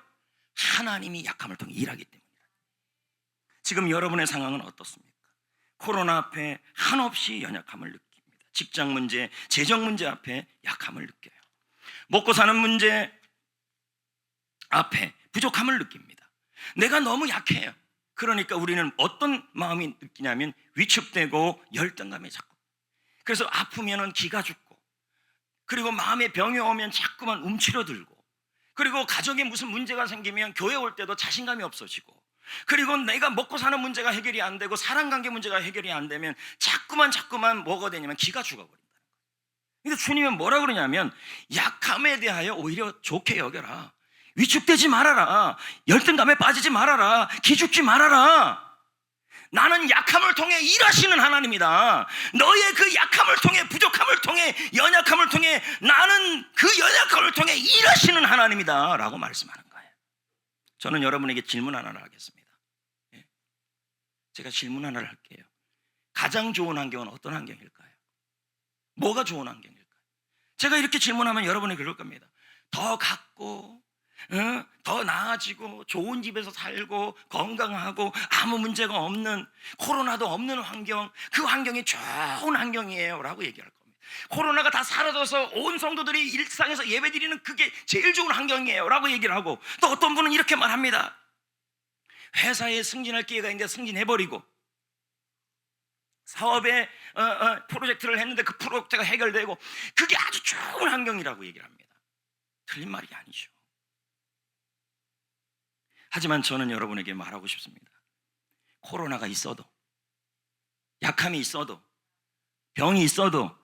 하나님이 약함을 통해 일하기 때문이에요. 지금 여러분의 상황은 어떻습니까? 코로나 앞에 한없이 연약함을 느낍니다. 직장 문제, 재정 문제 앞에 약함을 느껴요. 먹고 사는 문제 앞에 부족함을 느낍니다. 내가 너무 약해요. 그러니까 우리는 어떤 마음이 느끼냐면 위축되고 열등감이 자꾸. 그래서 아프면은 기가 죽고, 그리고 마음에 병이 오면 자꾸만 움츠러들고, 그리고 가정에 무슨 문제가 생기면 교회 올 때도 자신감이 없어지고, 그리고 내가 먹고 사는 문제가 해결이 안 되고 사랑관계 문제가 해결이 안 되면 자꾸만 뭐가 되냐면 기가 죽어버린다는 거예요. 근데 주님은 뭐라 그러냐면 약함에 대하여 오히려 좋게 여겨라. 위축되지 말아라. 열등감에 빠지지 말아라. 기죽지 말아라. 나는 약함을 통해 일하시는 하나님이다. 너의 그 약함을 통해, 부족함을 통해, 연약함을 통해, 나는 그 연약함을 통해 일하시는 하나님이다 라고 말씀하는 거예요. 저는 여러분에게 질문 하나를 하겠습니다. 제가 질문 하나를 할게요. 가장 좋은 환경은 어떤 환경일까요? 뭐가 좋은 환경일까요? 제가 이렇게 질문하면 여러분이 그럴 겁니다. 더 갖고, 더 나아지고, 좋은 집에서 살고, 건강하고, 아무 문제가 없는, 코로나도 없는 환경, 그 환경이 좋은 환경이에요 라고 얘기할 겁니다. 코로나가 다 사라져서 온 성도들이 일상에서 예배드리는 그게 제일 좋은 환경이에요 라고 얘기를 하고, 또 어떤 분은 이렇게 말합니다. 회사에 승진할 기회가 있는데 승진해버리고, 사업에 프로젝트를 했는데 그 프로젝트가 해결되고, 그게 아주 좋은 환경이라고 얘기를 합니다. 틀린 말이 아니죠. 하지만 저는 여러분에게 말하고 싶습니다. 코로나가 있어도, 약함이 있어도, 병이 있어도,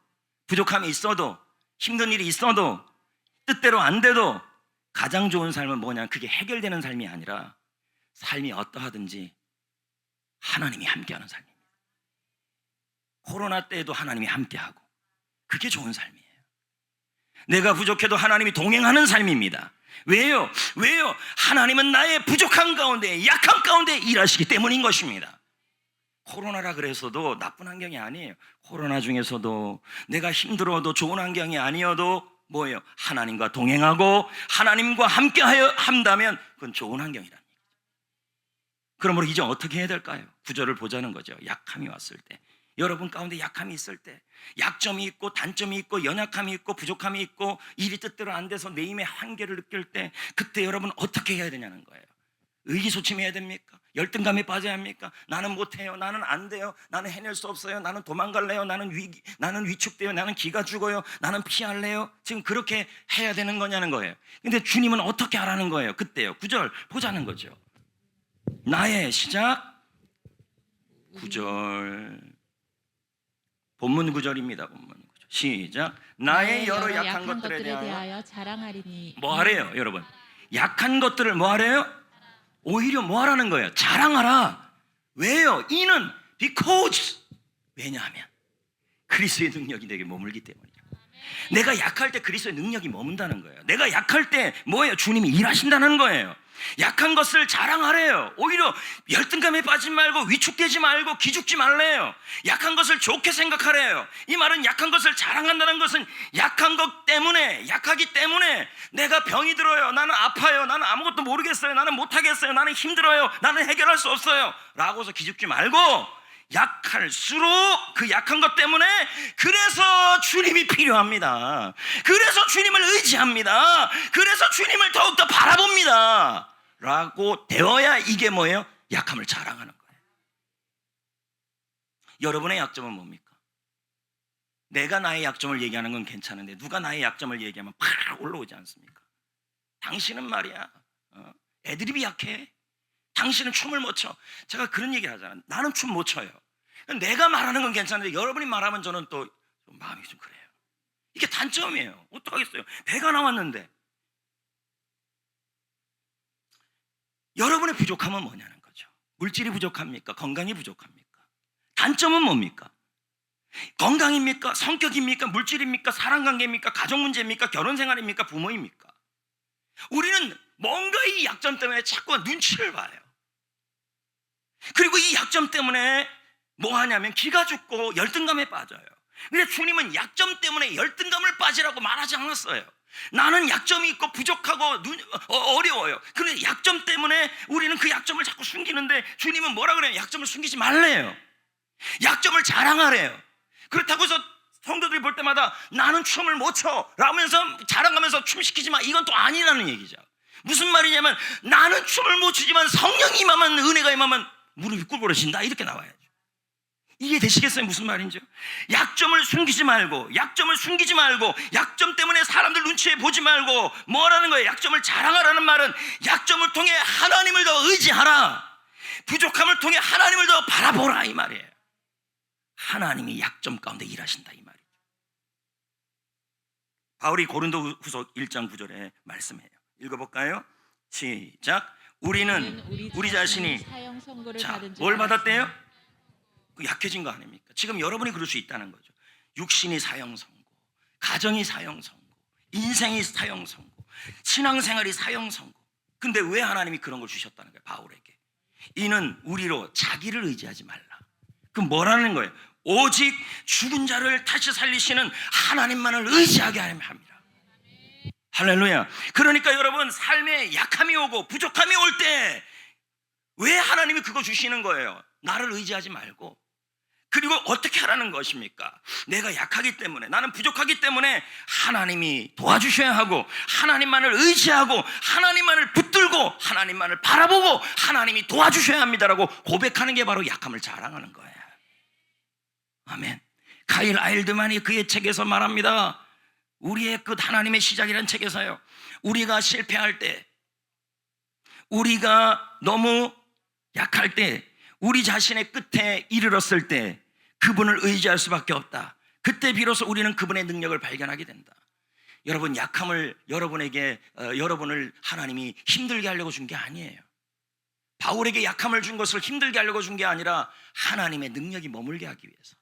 부족함이 있어도, 힘든 일이 있어도, 뜻대로 안 돼도 가장 좋은 삶은 뭐냐? 그게 해결되는 삶이 아니라 삶이 어떠하든지 하나님이 함께하는 삶입니다. 코로나 때에도 하나님이 함께하고, 그게 좋은 삶이에요. 내가 부족해도 하나님이 동행하는 삶입니다. 왜요? 하나님은 나의 부족한 가운데, 약함 가운데 일하시기 때문인 것입니다. 코로나라 그래서도 나쁜 환경이 아니에요. 코로나 중에서도 내가 힘들어도 좋은 환경이 아니어도 뭐예요? 하나님과 동행하고 하나님과 함께하여 한다면 그건 좋은 환경이랍니다. 그러므로 이제 어떻게 해야 될까요? 구절을 보자는 거죠. 약함이 왔을 때, 여러분 가운데 약함이 있을 때, 약점이 있고 단점이 있고 연약함이 있고 부족함이 있고 일이 뜻대로 안 돼서 내 힘의 한계를 느낄 때, 그때 여러분 어떻게 해야 되냐는 거예요. 의기소침해야 됩니까? 열등감에 빠져야 합니까? 나는 못해요, 나는 안 돼요, 나는 해낼 수 없어요, 나는 도망갈래요, 나는 위축돼요, 나는 기가 죽어요, 나는 피할래요. 지금 그렇게 해야 되는 거냐는 거예요. 근데 주님은 어떻게 하라는 거예요? 그때요. 9절 보자는 거죠. 나의 시작 9절, 본문 9절입니다. 본문 9절 시작. 나의 여러 약한 것들에 대하여 자랑하리니. 뭐 하래요 여러분? 약한 것들을 뭐 하래요? 오히려 뭐 하라는 거예요? 자랑하라. 왜요? 이는 because, 왜냐하면 그리스도의 능력이 내게 머물기 때문이에요. 내가 약할 때 그리스도의 능력이 머문다는 거예요. 내가 약할 때 뭐예요? 주님이 일하신다는 거예요. 약한 것을 자랑하래요. 오히려 열등감에 빠지지 말고 위축되지 말고 기죽지 말래요. 약한 것을 좋게 생각하래요. 이 말은 약한 것을 자랑한다는 것은 약한 것 때문에, 약하기 때문에 내가 병이 들어요, 나는 아파요, 나는 아무것도 모르겠어요, 나는 못하겠어요, 나는 힘들어요, 나는 해결할 수 없어요 라고서 기죽지 말고, 약할수록 그 약한 것 때문에 그래서 주님이 필요합니다. 그래서 주님을 의지합니다. 그래서 주님을 더욱더 바라봅니다 라고 되어야 이게 뭐예요? 약함을 자랑하는 거예요. 여러분의 약점은 뭡니까? 내가 나의 약점을 얘기하는 건 괜찮은데 누가 나의 약점을 얘기하면 팍 올라오지 않습니까? 당신은 말이야 애드립이 약해, 당신은 춤을 못 춰. 제가 그런 얘기를 하잖아요. 나는 춤 못 춰요. 내가 말하는 건 괜찮은데 여러분이 말하면 저는 또 마음이 좀 그래요. 이게 단점이에요. 어떡하겠어요? 배가 나왔는데. 여러분의 부족함은 뭐냐는 거죠. 물질이 부족합니까? 건강이 부족합니까? 단점은 뭡니까? 건강입니까? 성격입니까? 물질입니까? 사랑관계입니까? 가정문제입니까? 결혼생활입니까? 부모입니까? 우리는 뭔가 이 약점 때문에 자꾸 눈치를 봐요. 그리고 이 약점 때문에 뭐 하냐면 기가 죽고 열등감에 빠져요. 근데 주님은 약점 때문에 열등감을 빠지라고 말하지 않았어요. 나는 약점이 있고 부족하고 어려워요. 그런데 약점 때문에 우리는 그 약점을 자꾸 숨기는데 주님은 뭐라 그래요? 약점을 숨기지 말래요. 약점을 자랑하래요. 그렇다고 해서 성도들이 볼 때마다 나는 춤을 못 춰 라면서 자랑하면서 춤 시키지 마, 이건 또 아니라는 얘기죠. 무슨 말이냐면 나는 춤을 못 추지만 성령이 임하면, 은혜가 임하면 무릎이 꿇어진다, 이렇게 나와야죠. 이게 되시겠어요? 무슨 말인지요? 약점을 숨기지 말고, 약점을 숨기지 말고, 약점 때문에 사람들 눈치에 보지 말고, 뭐라는 거예요? 약점을 자랑하라는 말은 약점을 통해 하나님을 더 의지하라, 부족함을 통해 하나님을 더 바라보라, 이 말이에요. 하나님이 약점 가운데 일하신다, 이 말이죠. 바울이 고린도후서 1장 9절에 말씀해요. 읽어볼까요? 시작. 우리는 우리 자신이 사형 선고를 자, 받은 줄 뭘 알았으나 받았대요? 약해진 거 아닙니까? 지금 여러분이 그럴 수 있다는 거죠. 육신이 사형 선고, 가정이 사형 선고, 인생이 사형 선고, 신앙생활이 사형 선고. 근데 왜 하나님이 그런 걸 주셨다는 거예요? 바울에게. 이는 우리로 자기를 의지하지 말라. 그럼 뭐라는 거예요? 오직 죽은 자를 다시 살리시는 하나님만을 의지하게 합니다. 할렐루야. 그러니까 여러분, 삶에 약함이 오고 부족함이 올 때 왜 하나님이 그거 주시는 거예요? 나를 의지하지 말고. 그리고 어떻게 하라는 것입니까? 내가 약하기 때문에, 나는 부족하기 때문에 하나님이 도와주셔야 하고, 하나님만을 의지하고, 하나님만을 붙들고, 하나님만을 바라보고 하나님이 도와주셔야 합니다라고 고백하는 게 바로 약함을 자랑하는 거예요. 아멘. 카일 아일드만이 그의 책에서 말합니다. 우리의 끝, 하나님의 시작이라는 책에서요, 우리가 실패할 때, 우리가 너무 약할 때, 우리 자신의 끝에 이르렀을 때 그분을 의지할 수밖에 없다. 그때 비로소 우리는 그분의 능력을 발견하게 된다. 여러분, 약함을 여러분을 하나님이 힘들게 하려고 준 게 아니에요. 바울에게 약함을 준 것을 힘들게 하려고 준 게 아니라 하나님의 능력이 머물게 하기 위해서,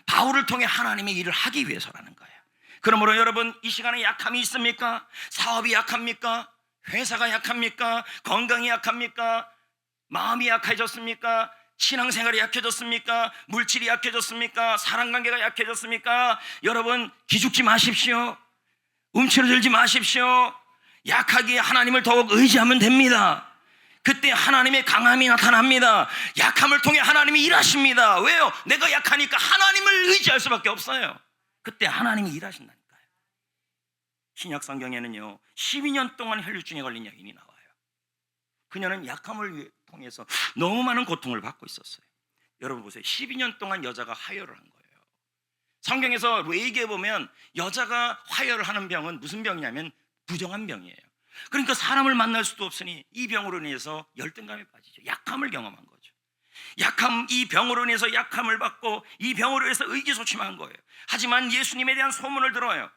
바울을 통해 하나님의 일을 하기 위해서라는 거예요. 그러므로 여러분, 이 시간에 약함이 있습니까? 사업이 약합니까? 회사가 약합니까? 건강이 약합니까? 마음이 약해졌습니까? 신앙생활이 약해졌습니까? 물질이 약해졌습니까? 사랑관계가 약해졌습니까? 여러분, 기죽지 마십시오. 움츠러들지 마십시오. 약하기에 하나님을 더욱 의지하면 됩니다. 그때 하나님의 강함이 나타납니다. 약함을 통해 하나님이 일하십니다. 왜요? 내가 약하니까 하나님을 의지할 수밖에 없어요. 그때 하나님이 일하신다니까요. 신약 성경에는요, 12년 동안 혈류증에 걸린 여인이 나와요. 그녀는 약함을 통해서 너무 많은 고통을 받고 있었어요. 여러분 보세요. 12년 동안 여자가 화혈을 한 거예요. 성경에서 레위기에 보면 여자가 화혈을 하는 병은 무슨 병이냐면 부정한 병이에요. 그러니까 사람을 만날 수도 없으니 이 병으로 인해서 열등감에 빠지죠. 약함을 경험한 거죠. 이 병으로 인해서 약함을 받고 이 병으로 인해서 의기소침한 거예요. 하지만 예수님에 대한 소문을 들어요.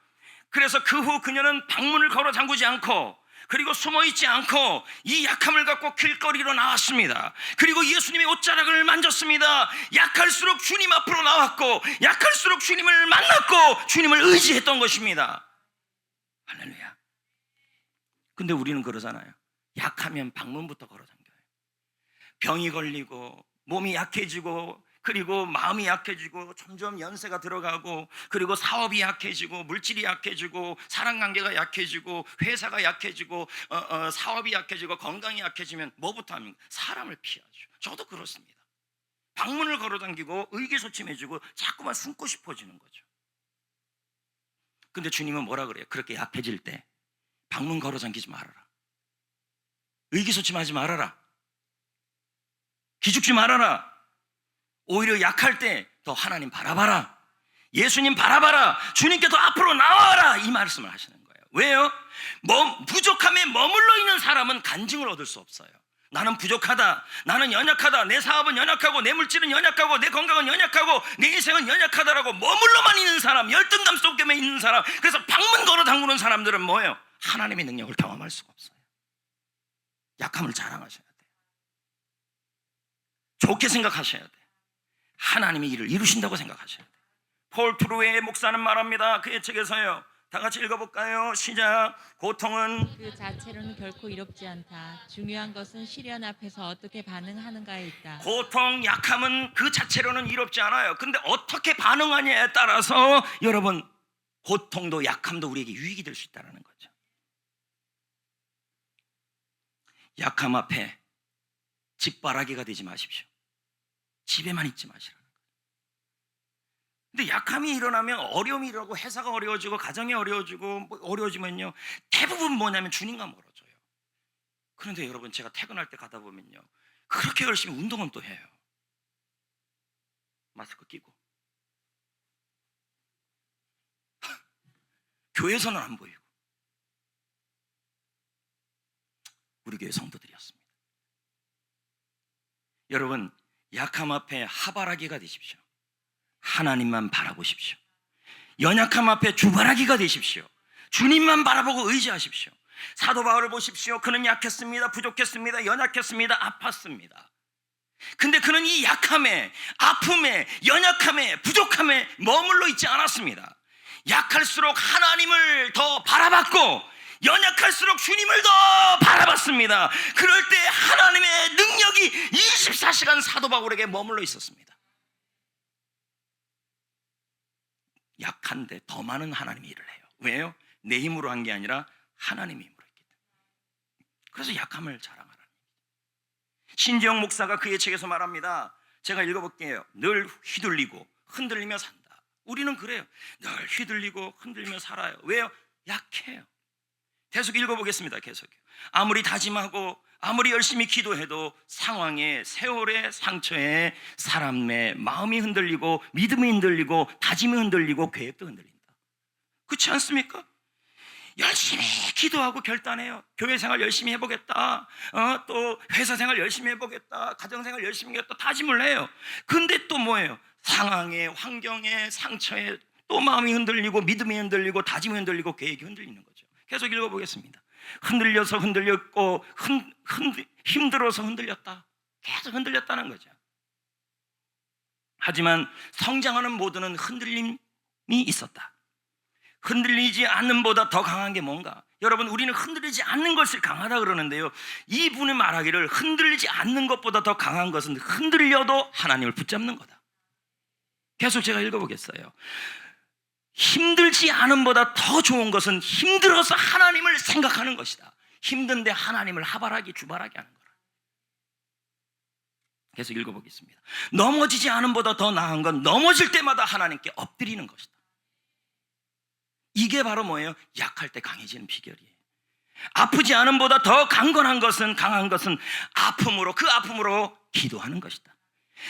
그래서 그 후 그녀는 방문을 걸어 잠그지 않고, 그리고 숨어있지 않고 이 약함을 갖고 길거리로 나왔습니다. 그리고 예수님의 옷자락을 만졌습니다. 약할수록 주님 앞으로 나왔고, 약할수록 주님을 만났고 주님을 의지했던 것입니다. 할렐루야. 근데 우리는 그러잖아요. 약하면 방문부터 걸어 잠겨요. 병이 걸리고 몸이 약해지고, 그리고 마음이 약해지고, 점점 연세가 들어가고, 그리고 사업이 약해지고, 물질이 약해지고, 사랑관계가 약해지고, 회사가 약해지고, 사업이 약해지고, 건강이 약해지면 뭐부터 합니까? 사람을 피하죠. 저도 그렇습니다. 방문을 걸어당기고 의기소침해지고 자꾸만 숨고 싶어지는 거죠. 근데 주님은 뭐라 그래요? 그렇게 약해질 때 방문 걸어당기지 말아라, 의기소침하지 말아라, 기죽지 말아라. 오히려 약할 때 더 하나님 바라봐라, 예수님 바라봐라, 주님께 더 앞으로 나와라, 이 말씀을 하시는 거예요. 왜요? 부족함에 머물러 있는 사람은 간증을 얻을 수 없어요. 나는 부족하다, 나는 연약하다, 내 사업은 연약하고, 내 물질은 연약하고, 내 건강은 연약하고, 내 인생은 연약하다라고 머물러만 있는 사람, 열등감 속에 있는 사람, 그래서 방문 걸어 담그는 사람들은 뭐예요? 하나님의 능력을 경험할 수가 없어요. 약함을 자랑하셔야 돼요. 좋게 생각하셔야 돼요. 하나님의 일을 이루신다고 생각하셔야 돼요. 폴 트루의 목사는 말합니다. 그의 책에서요, 다 같이 읽어볼까요? 시작. 고통은 그 자체로는 결코 이롭지 않다. 중요한 것은 시련 앞에서 어떻게 반응하는가에 있다. 고통, 약함은 그 자체로는 이롭지 않아요. 근데 어떻게 반응하냐에 따라서 여러분 고통도 약함도 우리에게 유익이 될 수 있다는 거죠. 약함 앞에 집바라기가 되지 마십시오. 집에만 있지 마시라는 거예요. 근데 약함이 일어나면 어려움이 일어나고 회사가 어려워지고 가정이 어려워지고 어려워지면요 대부분 뭐냐면 주님과 멀어져요. 그런데 여러분 제가 퇴근할 때 가다 보면요 그렇게 열심히 운동은 또 해요. 마스크 끼고 교회에서는 안 보이고 우리 교회 성도들이었습니다. 여러분 약함 앞에 하바라기가 되십시오. 하나님만 바라보십시오. 연약함 앞에 주바라기가 되십시오. 주님만 바라보고 의지하십시오. 사도 바울을 보십시오. 그는 약했습니다. 부족했습니다. 연약했습니다. 아팠습니다. 근데 그는 이 약함에, 아픔에, 연약함에, 부족함에 머물러 있지 않았습니다. 약할수록 하나님을 더 바라봤고 연약할수록 주님을 더 바라봤습니다. 그럴 때 하나님의 능력이 24시간 사도 바울에게 머물러 있었습니다. 약한데 더 많은 하나님의 일을 해요. 왜요? 내 힘으로 한 게 아니라 하나님의 힘으로 했기 때문에. 그래서 약함을 자랑하라는 얘기죠. 신지영 목사가 그의 책에서 말합니다. 제가 읽어볼게요. 늘 휘둘리고 흔들리며 산다. 우리는 그래요. 늘 휘둘리고 흔들리며 살아요. 왜요? 약해요. 계속 읽어보겠습니다. 계속요. 아무리 다짐하고 아무리 열심히 기도해도 상황에, 세월의 상처에 사람의 마음이 흔들리고 믿음이 흔들리고 다짐이 흔들리고 계획도 흔들린다. 그렇지 않습니까? 열심히 기도하고 결단해요. 교회 생활 열심히 해보겠다. 또 회사 생활 열심히 해보겠다. 가정 생활 열심히 하겠다. 다짐을 해요. 근데 또 뭐예요? 상황에, 환경에, 상처에 또 마음이 흔들리고 믿음이 흔들리고 다짐이 흔들리고 계획이 흔들리는 거죠. 계속 읽어보겠습니다. 흔들려서 흔들렸고 힘들어서 흔들렸다. 계속 흔들렸다는 거죠. 하지만 성장하는 모두는 흔들림이 있었다. 흔들리지 않는 보다 더 강한 게 뭔가? 여러분 우리는 흔들리지 않는 것을 강하다 그러는데요 이분이 말하기를 흔들리지 않는 것보다 더 강한 것은 흔들려도 하나님을 붙잡는 거다. 계속 제가 읽어보겠어요. 힘들지 않음보다 더 좋은 것은 힘들어서 하나님을 생각하는 것이다. 힘든데 하나님을 하바라기 주바라기 하는 거라. 계속 읽어보겠습니다. 넘어지지 않음보다 더 나은 건 넘어질 때마다 하나님께 엎드리는 것이다. 이게 바로 뭐예요? 약할 때 강해지는 비결이에요. 아프지 않음보다 더 강한 것은 아픔으로 그 아픔으로 기도하는 것이다.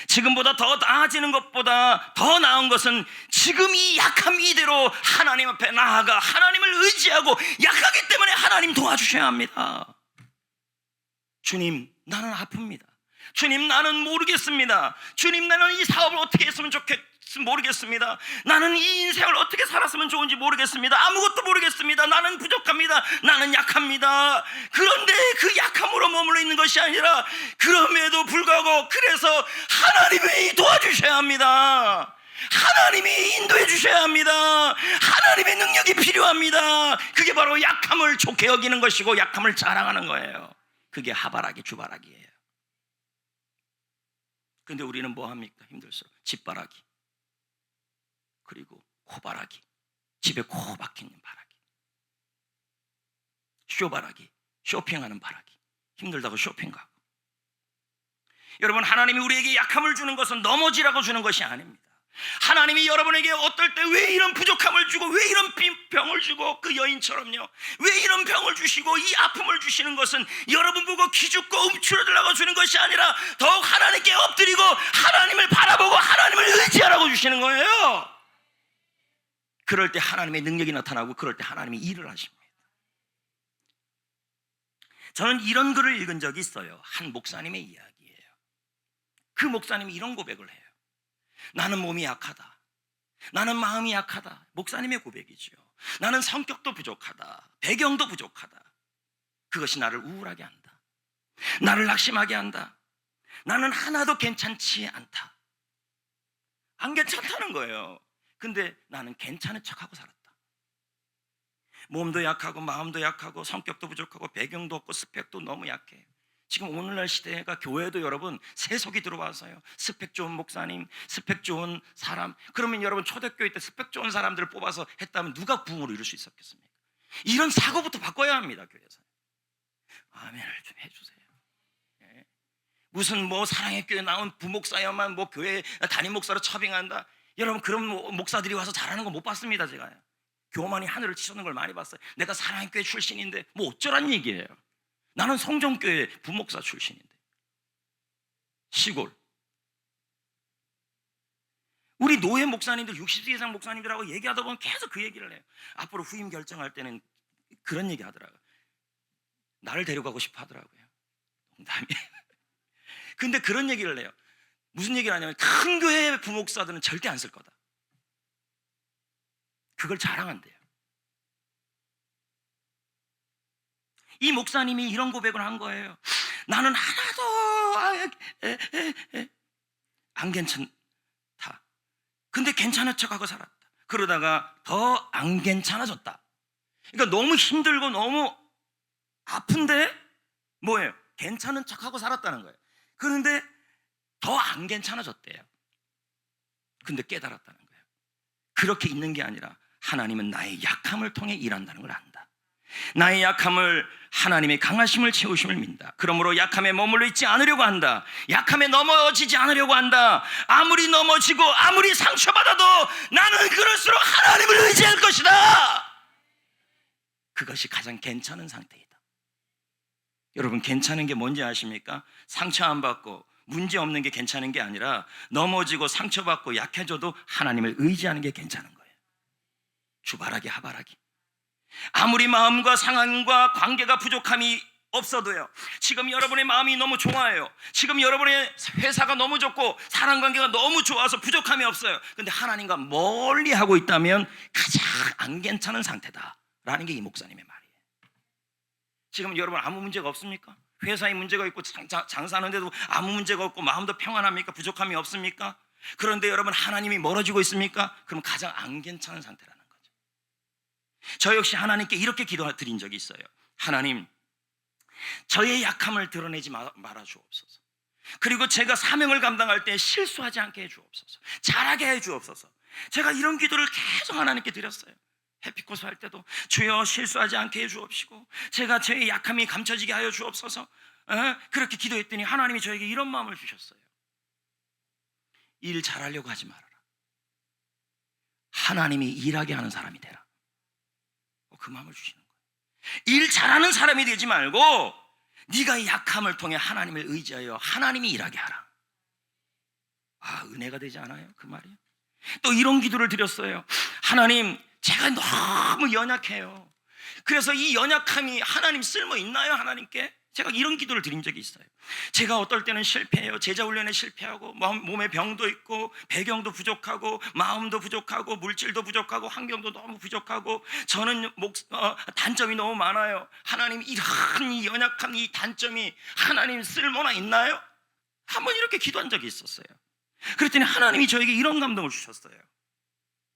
지금보다 더 나아지는 것보다 더 나은 것은 지금 이 약함 이대로 하나님 앞에 나아가 하나님을 의지하고 약하기 때문에 하나님 도와주셔야 합니다. 주님 나는 아픕니다. 주님 나는 모르겠습니다. 주님 나는 이 사업을 어떻게 했으면 모르겠습니다. 나는 이 인생을 어떻게 살았으면 좋은지 모르겠습니다. 아무것도 모르겠습니다. 나는 부족합니다. 나는 약합니다. 그런데 그 약함으로 머물러 있는 것이 아니라 그럼에도 불구하고 그래서 하나님이 도와주셔야 합니다. 하나님이 인도해 주셔야 합니다. 하나님의 능력이 필요합니다. 그게 바로 약함을 좋게 여기는 것이고 약함을 자랑하는 거예요. 그게 하바라기 주바라기예요. 근데 우리는 뭐 합니까? 힘들수록 집바라기 그리고 코바라기, 집에 코 박히는 바라기, 쇼바라기, 쇼핑하는 바라기, 힘들다고 쇼핑 가고. 여러분 하나님이 우리에게 약함을 주는 것은 넘어지라고 주는 것이 아닙니다. 하나님이 여러분에게 어떨 때 왜 이런 부족함을 주고 왜 이런 병을 주고 그 여인처럼요 왜 이런 병을 주시고 이 아픔을 주시는 것은 여러분 보고 기죽고 움츠러들라고 주는 것이 아니라 더욱 하나님께 엎드리고 하나님을 바라보고 하나님을 의지하라고 주시는 거예요. 그럴 때 하나님의 능력이 나타나고 그럴 때 하나님이 일을 하십니다. 저는 이런 글을 읽은 적이 있어요. 한 목사님의 이야기예요. 그 목사님이 이런 고백을 해요. 나는 몸이 약하다. 나는 마음이 약하다. 목사님의 고백이지요. 나는 성격도 부족하다. 배경도 부족하다. 그것이 나를 우울하게 한다. 나를 낙심하게 한다. 나는 하나도 괜찮지 않다. 안 괜찮다는 거예요. 근데 나는 괜찮은 척하고 살았다. 몸도 약하고 마음도 약하고 성격도 부족하고 배경도 없고 스펙도 너무 약해요. 지금 오늘날 시대가 교회도 여러분 세속이 들어와서요. 스펙 좋은 목사님, 스펙 좋은 사람. 그러면 여러분 초대교회 때 스펙 좋은 사람들을 뽑아서 했다면 누가 부흥을 이룰 수 있었겠습니까? 이런 사고부터 바꿔야 합니다. 교회에서. 아멘을 좀 해주세요. 예. 무슨 뭐 사랑의 교회 나온 부목사야만 뭐 교회 담임 목사로 처빙한다. 여러분 그런 목사들이 와서 잘하는 거 못 봤습니다. 제가 교만이 하늘을 치솟는 걸 많이 봤어요. 내가 사랑의 교회 출신인데 뭐 어쩌란 얘기예요. 나는 성전교회 부목사 출신인데. 시골. 우리 노예 목사님들 60세 이상 목사님들하고 얘기하다 보면 계속 그 얘기를 해요. 앞으로 후임 결정할 때는 그런 얘기 하더라고요. 나를 데려가고 싶어 하더라고요. 농담이에요. 근데 그런 얘기를 해요. 무슨 얘기를 하냐면 큰 교회 부목사들은 절대 안 쓸 거다. 그걸 자랑한대요. 이 목사님이 이런 고백을 한 거예요. 나는 하나도 안 괜찮다. 근데 괜찮은 척하고 살았다. 그러다가 더 안 괜찮아졌다. 그러니까 너무 힘들고 너무 아픈데 뭐예요? 괜찮은 척하고 살았다는 거예요. 그런데 더 안 괜찮아졌대요. 근데 깨달았다는 거예요. 그렇게 있는 게 아니라 하나님은 나의 약함을 통해 일한다는 걸 안다. 나의 약함을 하나님의 강하심을 채우심을 믿는다. 그러므로 약함에 머물러 있지 않으려고 한다. 약함에 넘어지지 않으려고 한다. 아무리 넘어지고 아무리 상처받아도 나는 그럴수록 하나님을 의지할 것이다. 그것이 가장 괜찮은 상태이다. 여러분 괜찮은 게 뭔지 아십니까? 상처 안 받고 문제 없는 게 괜찮은 게 아니라 넘어지고 상처받고 약해져도 하나님을 의지하는 게 괜찮은 거예요. 주바라기 하바라기. 아무리 마음과 상황과 관계가 부족함이 없어도요, 지금 여러분의 마음이 너무 좋아요. 지금 여러분의 회사가 너무 좋고 사람관계가 너무 좋아서 부족함이 없어요. 근데 하나님과 멀리 하고 있다면 가장 안 괜찮은 상태다라는 게 이 목사님의 말이에요. 지금 여러분 아무 문제가 없습니까? 회사에 문제가 있고 장사하는데도 아무 문제가 없고 마음도 평안합니까? 부족함이 없습니까? 그런데 여러분 하나님이 멀어지고 있습니까? 그럼 가장 안 괜찮은 상태라는 거죠. 저 역시 하나님께 이렇게 기도드린 적이 있어요. 하나님, 저의 약함을 드러내지 말아 주옵소서. 그리고 제가 사명을 감당할 때 실수하지 않게 해 주옵소서. 잘하게 해 주옵소서. 제가 이런 기도를 계속 하나님께 드렸어요. 해피코스 할 때도 주여 실수하지 않게 해 주옵시고 제가 제 약함이 감춰지게 하여 주옵소서. 그렇게 기도했더니 하나님이 저에게 이런 마음을 주셨어요. 일 잘하려고 하지 말아라. 하나님이 일하게 하는 사람이 되라. 그 마음을 주시는 거예요. 일 잘하는 사람이 되지 말고 네가 약함을 통해 하나님을 의지하여 하나님이 일하게 하라. 아, 은혜가 되지 않아요? 그 말이. 또 이런 기도를 드렸어요. 하나님, 제가 너무 연약해요. 그래서 이 연약함이 하나님 쓸모 있나요? 하나님께? 제가 이런 기도를 드린 적이 있어요. 제가 어떨 때는 실패해요. 제자 훈련에 실패하고 몸에 병도 있고 배경도 부족하고 마음도 부족하고 물질도 부족하고 환경도 너무 부족하고 저는 단점이 너무 많아요. 하나님, 이런 이 연약함, 이 단점이 하나님 쓸모나 있나요? 한번 이렇게 기도한 적이 있었어요. 그랬더니 하나님이 저에게 이런 감동을 주셨어요.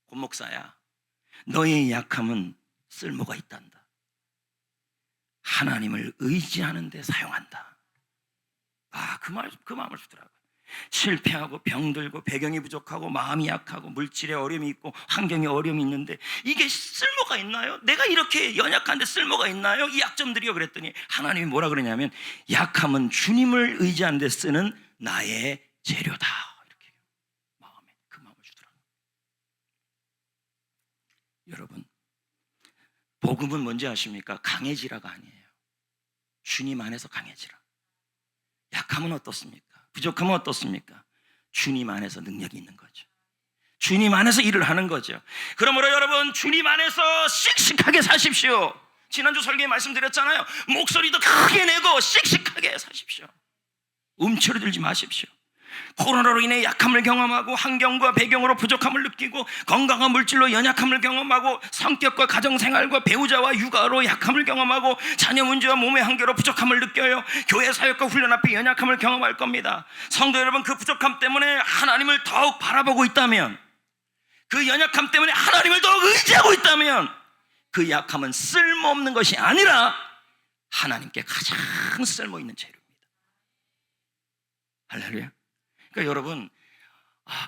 곤목사야, 너의 약함은 쓸모가 있단다. 하나님을 의지하는 데 사용한다. 아, 그 마음을 주더라고요. 실패하고 병들고 배경이 부족하고 마음이 약하고 물질에 어려움이 있고 환경에 어려움이 있는데 이게 쓸모가 있나요? 내가 이렇게 연약한데 쓸모가 있나요? 이 약점들이요. 그랬더니 하나님이 뭐라 그러냐면 약함은 주님을 의지하는 데 쓰는 나의 재료다. 이렇게 그 마음을 주더라고요. 여러분, 복음은 뭔지 아십니까? 강해지라가 아니에요. 주님 안에서 강해지라. 약함은 어떻습니까? 부족함은 어떻습니까? 주님 안에서 능력이 있는 거죠. 주님 안에서 일을 하는 거죠. 그러므로 여러분, 주님 안에서 씩씩하게 사십시오. 지난주 설교에 말씀드렸잖아요. 목소리도 크게 내고 씩씩하게 사십시오. 움츠러 들지 마십시오. 코로나로 인해 약함을 경험하고 환경과 배경으로 부족함을 느끼고 건강한 물질로 연약함을 경험하고 성격과 가정생활과 배우자와 육아로 약함을 경험하고 자녀 문제와 몸의 한계로 부족함을 느껴요. 교회 사역과 훈련 앞에 연약함을 경험할 겁니다. 성도 여러분, 그 부족함 때문에 하나님을 더욱 바라보고 있다면, 그 연약함 때문에 하나님을 더욱 의지하고 있다면 그 약함은 쓸모없는 것이 아니라 하나님께 가장 쓸모있는 재료입니다. 할렐루야. 그러니까 여러분,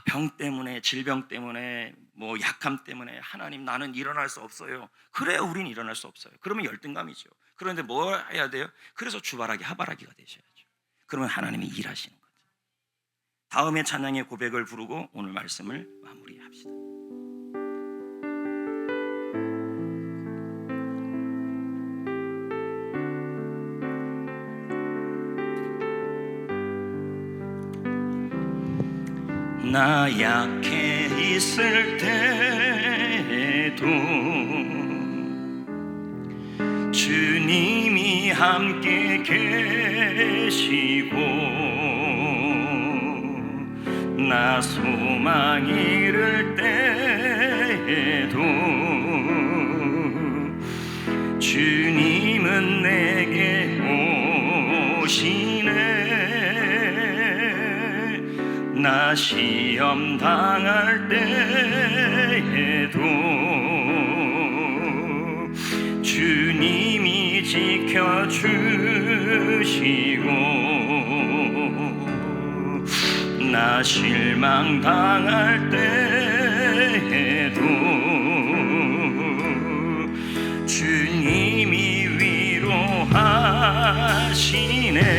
병 때문에, 질병 때문에, 뭐 약함 때문에 하나님 나는 일어날 수 없어요. 그래요, 우린 일어날 수 없어요. 그러면 열등감이죠. 그런데 뭐 해야 돼요? 그래서 주바라기 하바라기가 되셔야죠. 그러면 하나님이 일하시는 거죠. 다음에 찬양의 고백을 부르고 오늘 말씀을 마무리합시다. 나 약해 있을 때에도 주님이 함께 계시고 나 소망 잃을 때에도 주님은 내게 오시네. 나 시험 당할 때에도 주님이 지켜주시고 나 실망 당할 때에도 주님이 위로하시네.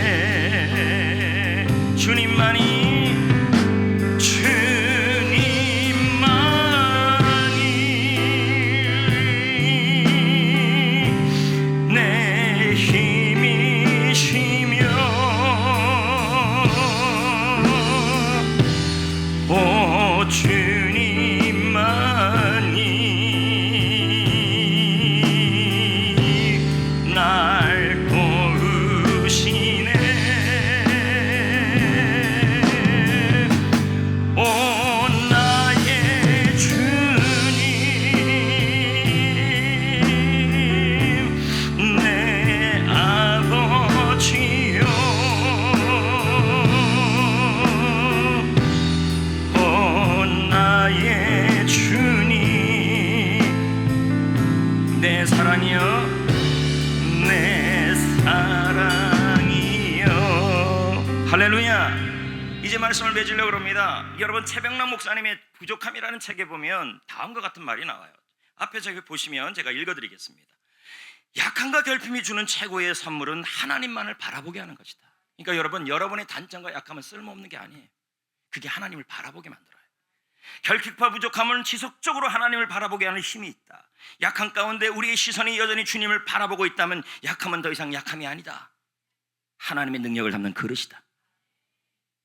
내 힘이시며 오 주님만이 날 도우시네. 오 나의 주님 내 아버지요. 오 나의 주님 내 사랑이여 내 사랑이여. 할렐루야. 이제 말씀을 맺으려고 합니다. 여러분, 최병남 목사님의 부족함이라는 책에 보면 다음과 같은 말이 나와요. 앞에 저기 보시면 제가 읽어드리겠습니다. 약함과 결핍이 주는 최고의 선물은 하나님만을 바라보게 하는 것이다. 그러니까 여러분, 여러분의 단점과 약함은 쓸모없는 게 아니에요. 그게 하나님을 바라보게 만들어요. 결핍과 부족함은 지속적으로 하나님을 바라보게 하는 힘이 있다. 약함 가운데 우리의 시선이 여전히 주님을 바라보고 있다면 약함은 더 이상 약함이 아니다. 하나님의 능력을 담는 그릇이다.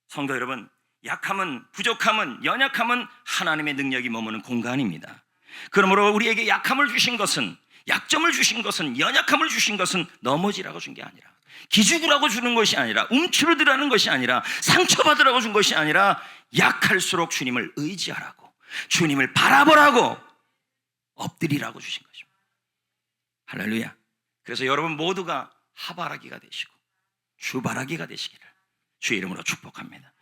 성도 여러분, 약함은, 부족함은, 연약함은 하나님의 능력이 머무는 공간입니다. 그러므로 우리에게 약함을 주신 것은, 약점을 주신 것은, 연약함을 주신 것은 넘어지라고 준 게 아니라, 기죽으라고 주는 것이 아니라, 움츠러들라는 것이 아니라, 상처받으라고 준 것이 아니라, 약할수록 주님을 의지하라고, 주님을 바라보라고, 엎드리라고 주신 것입니다. 할렐루야. 그래서 여러분 모두가 하바라기가 되시고 주바라기가 되시기를 주의 이름으로 축복합니다.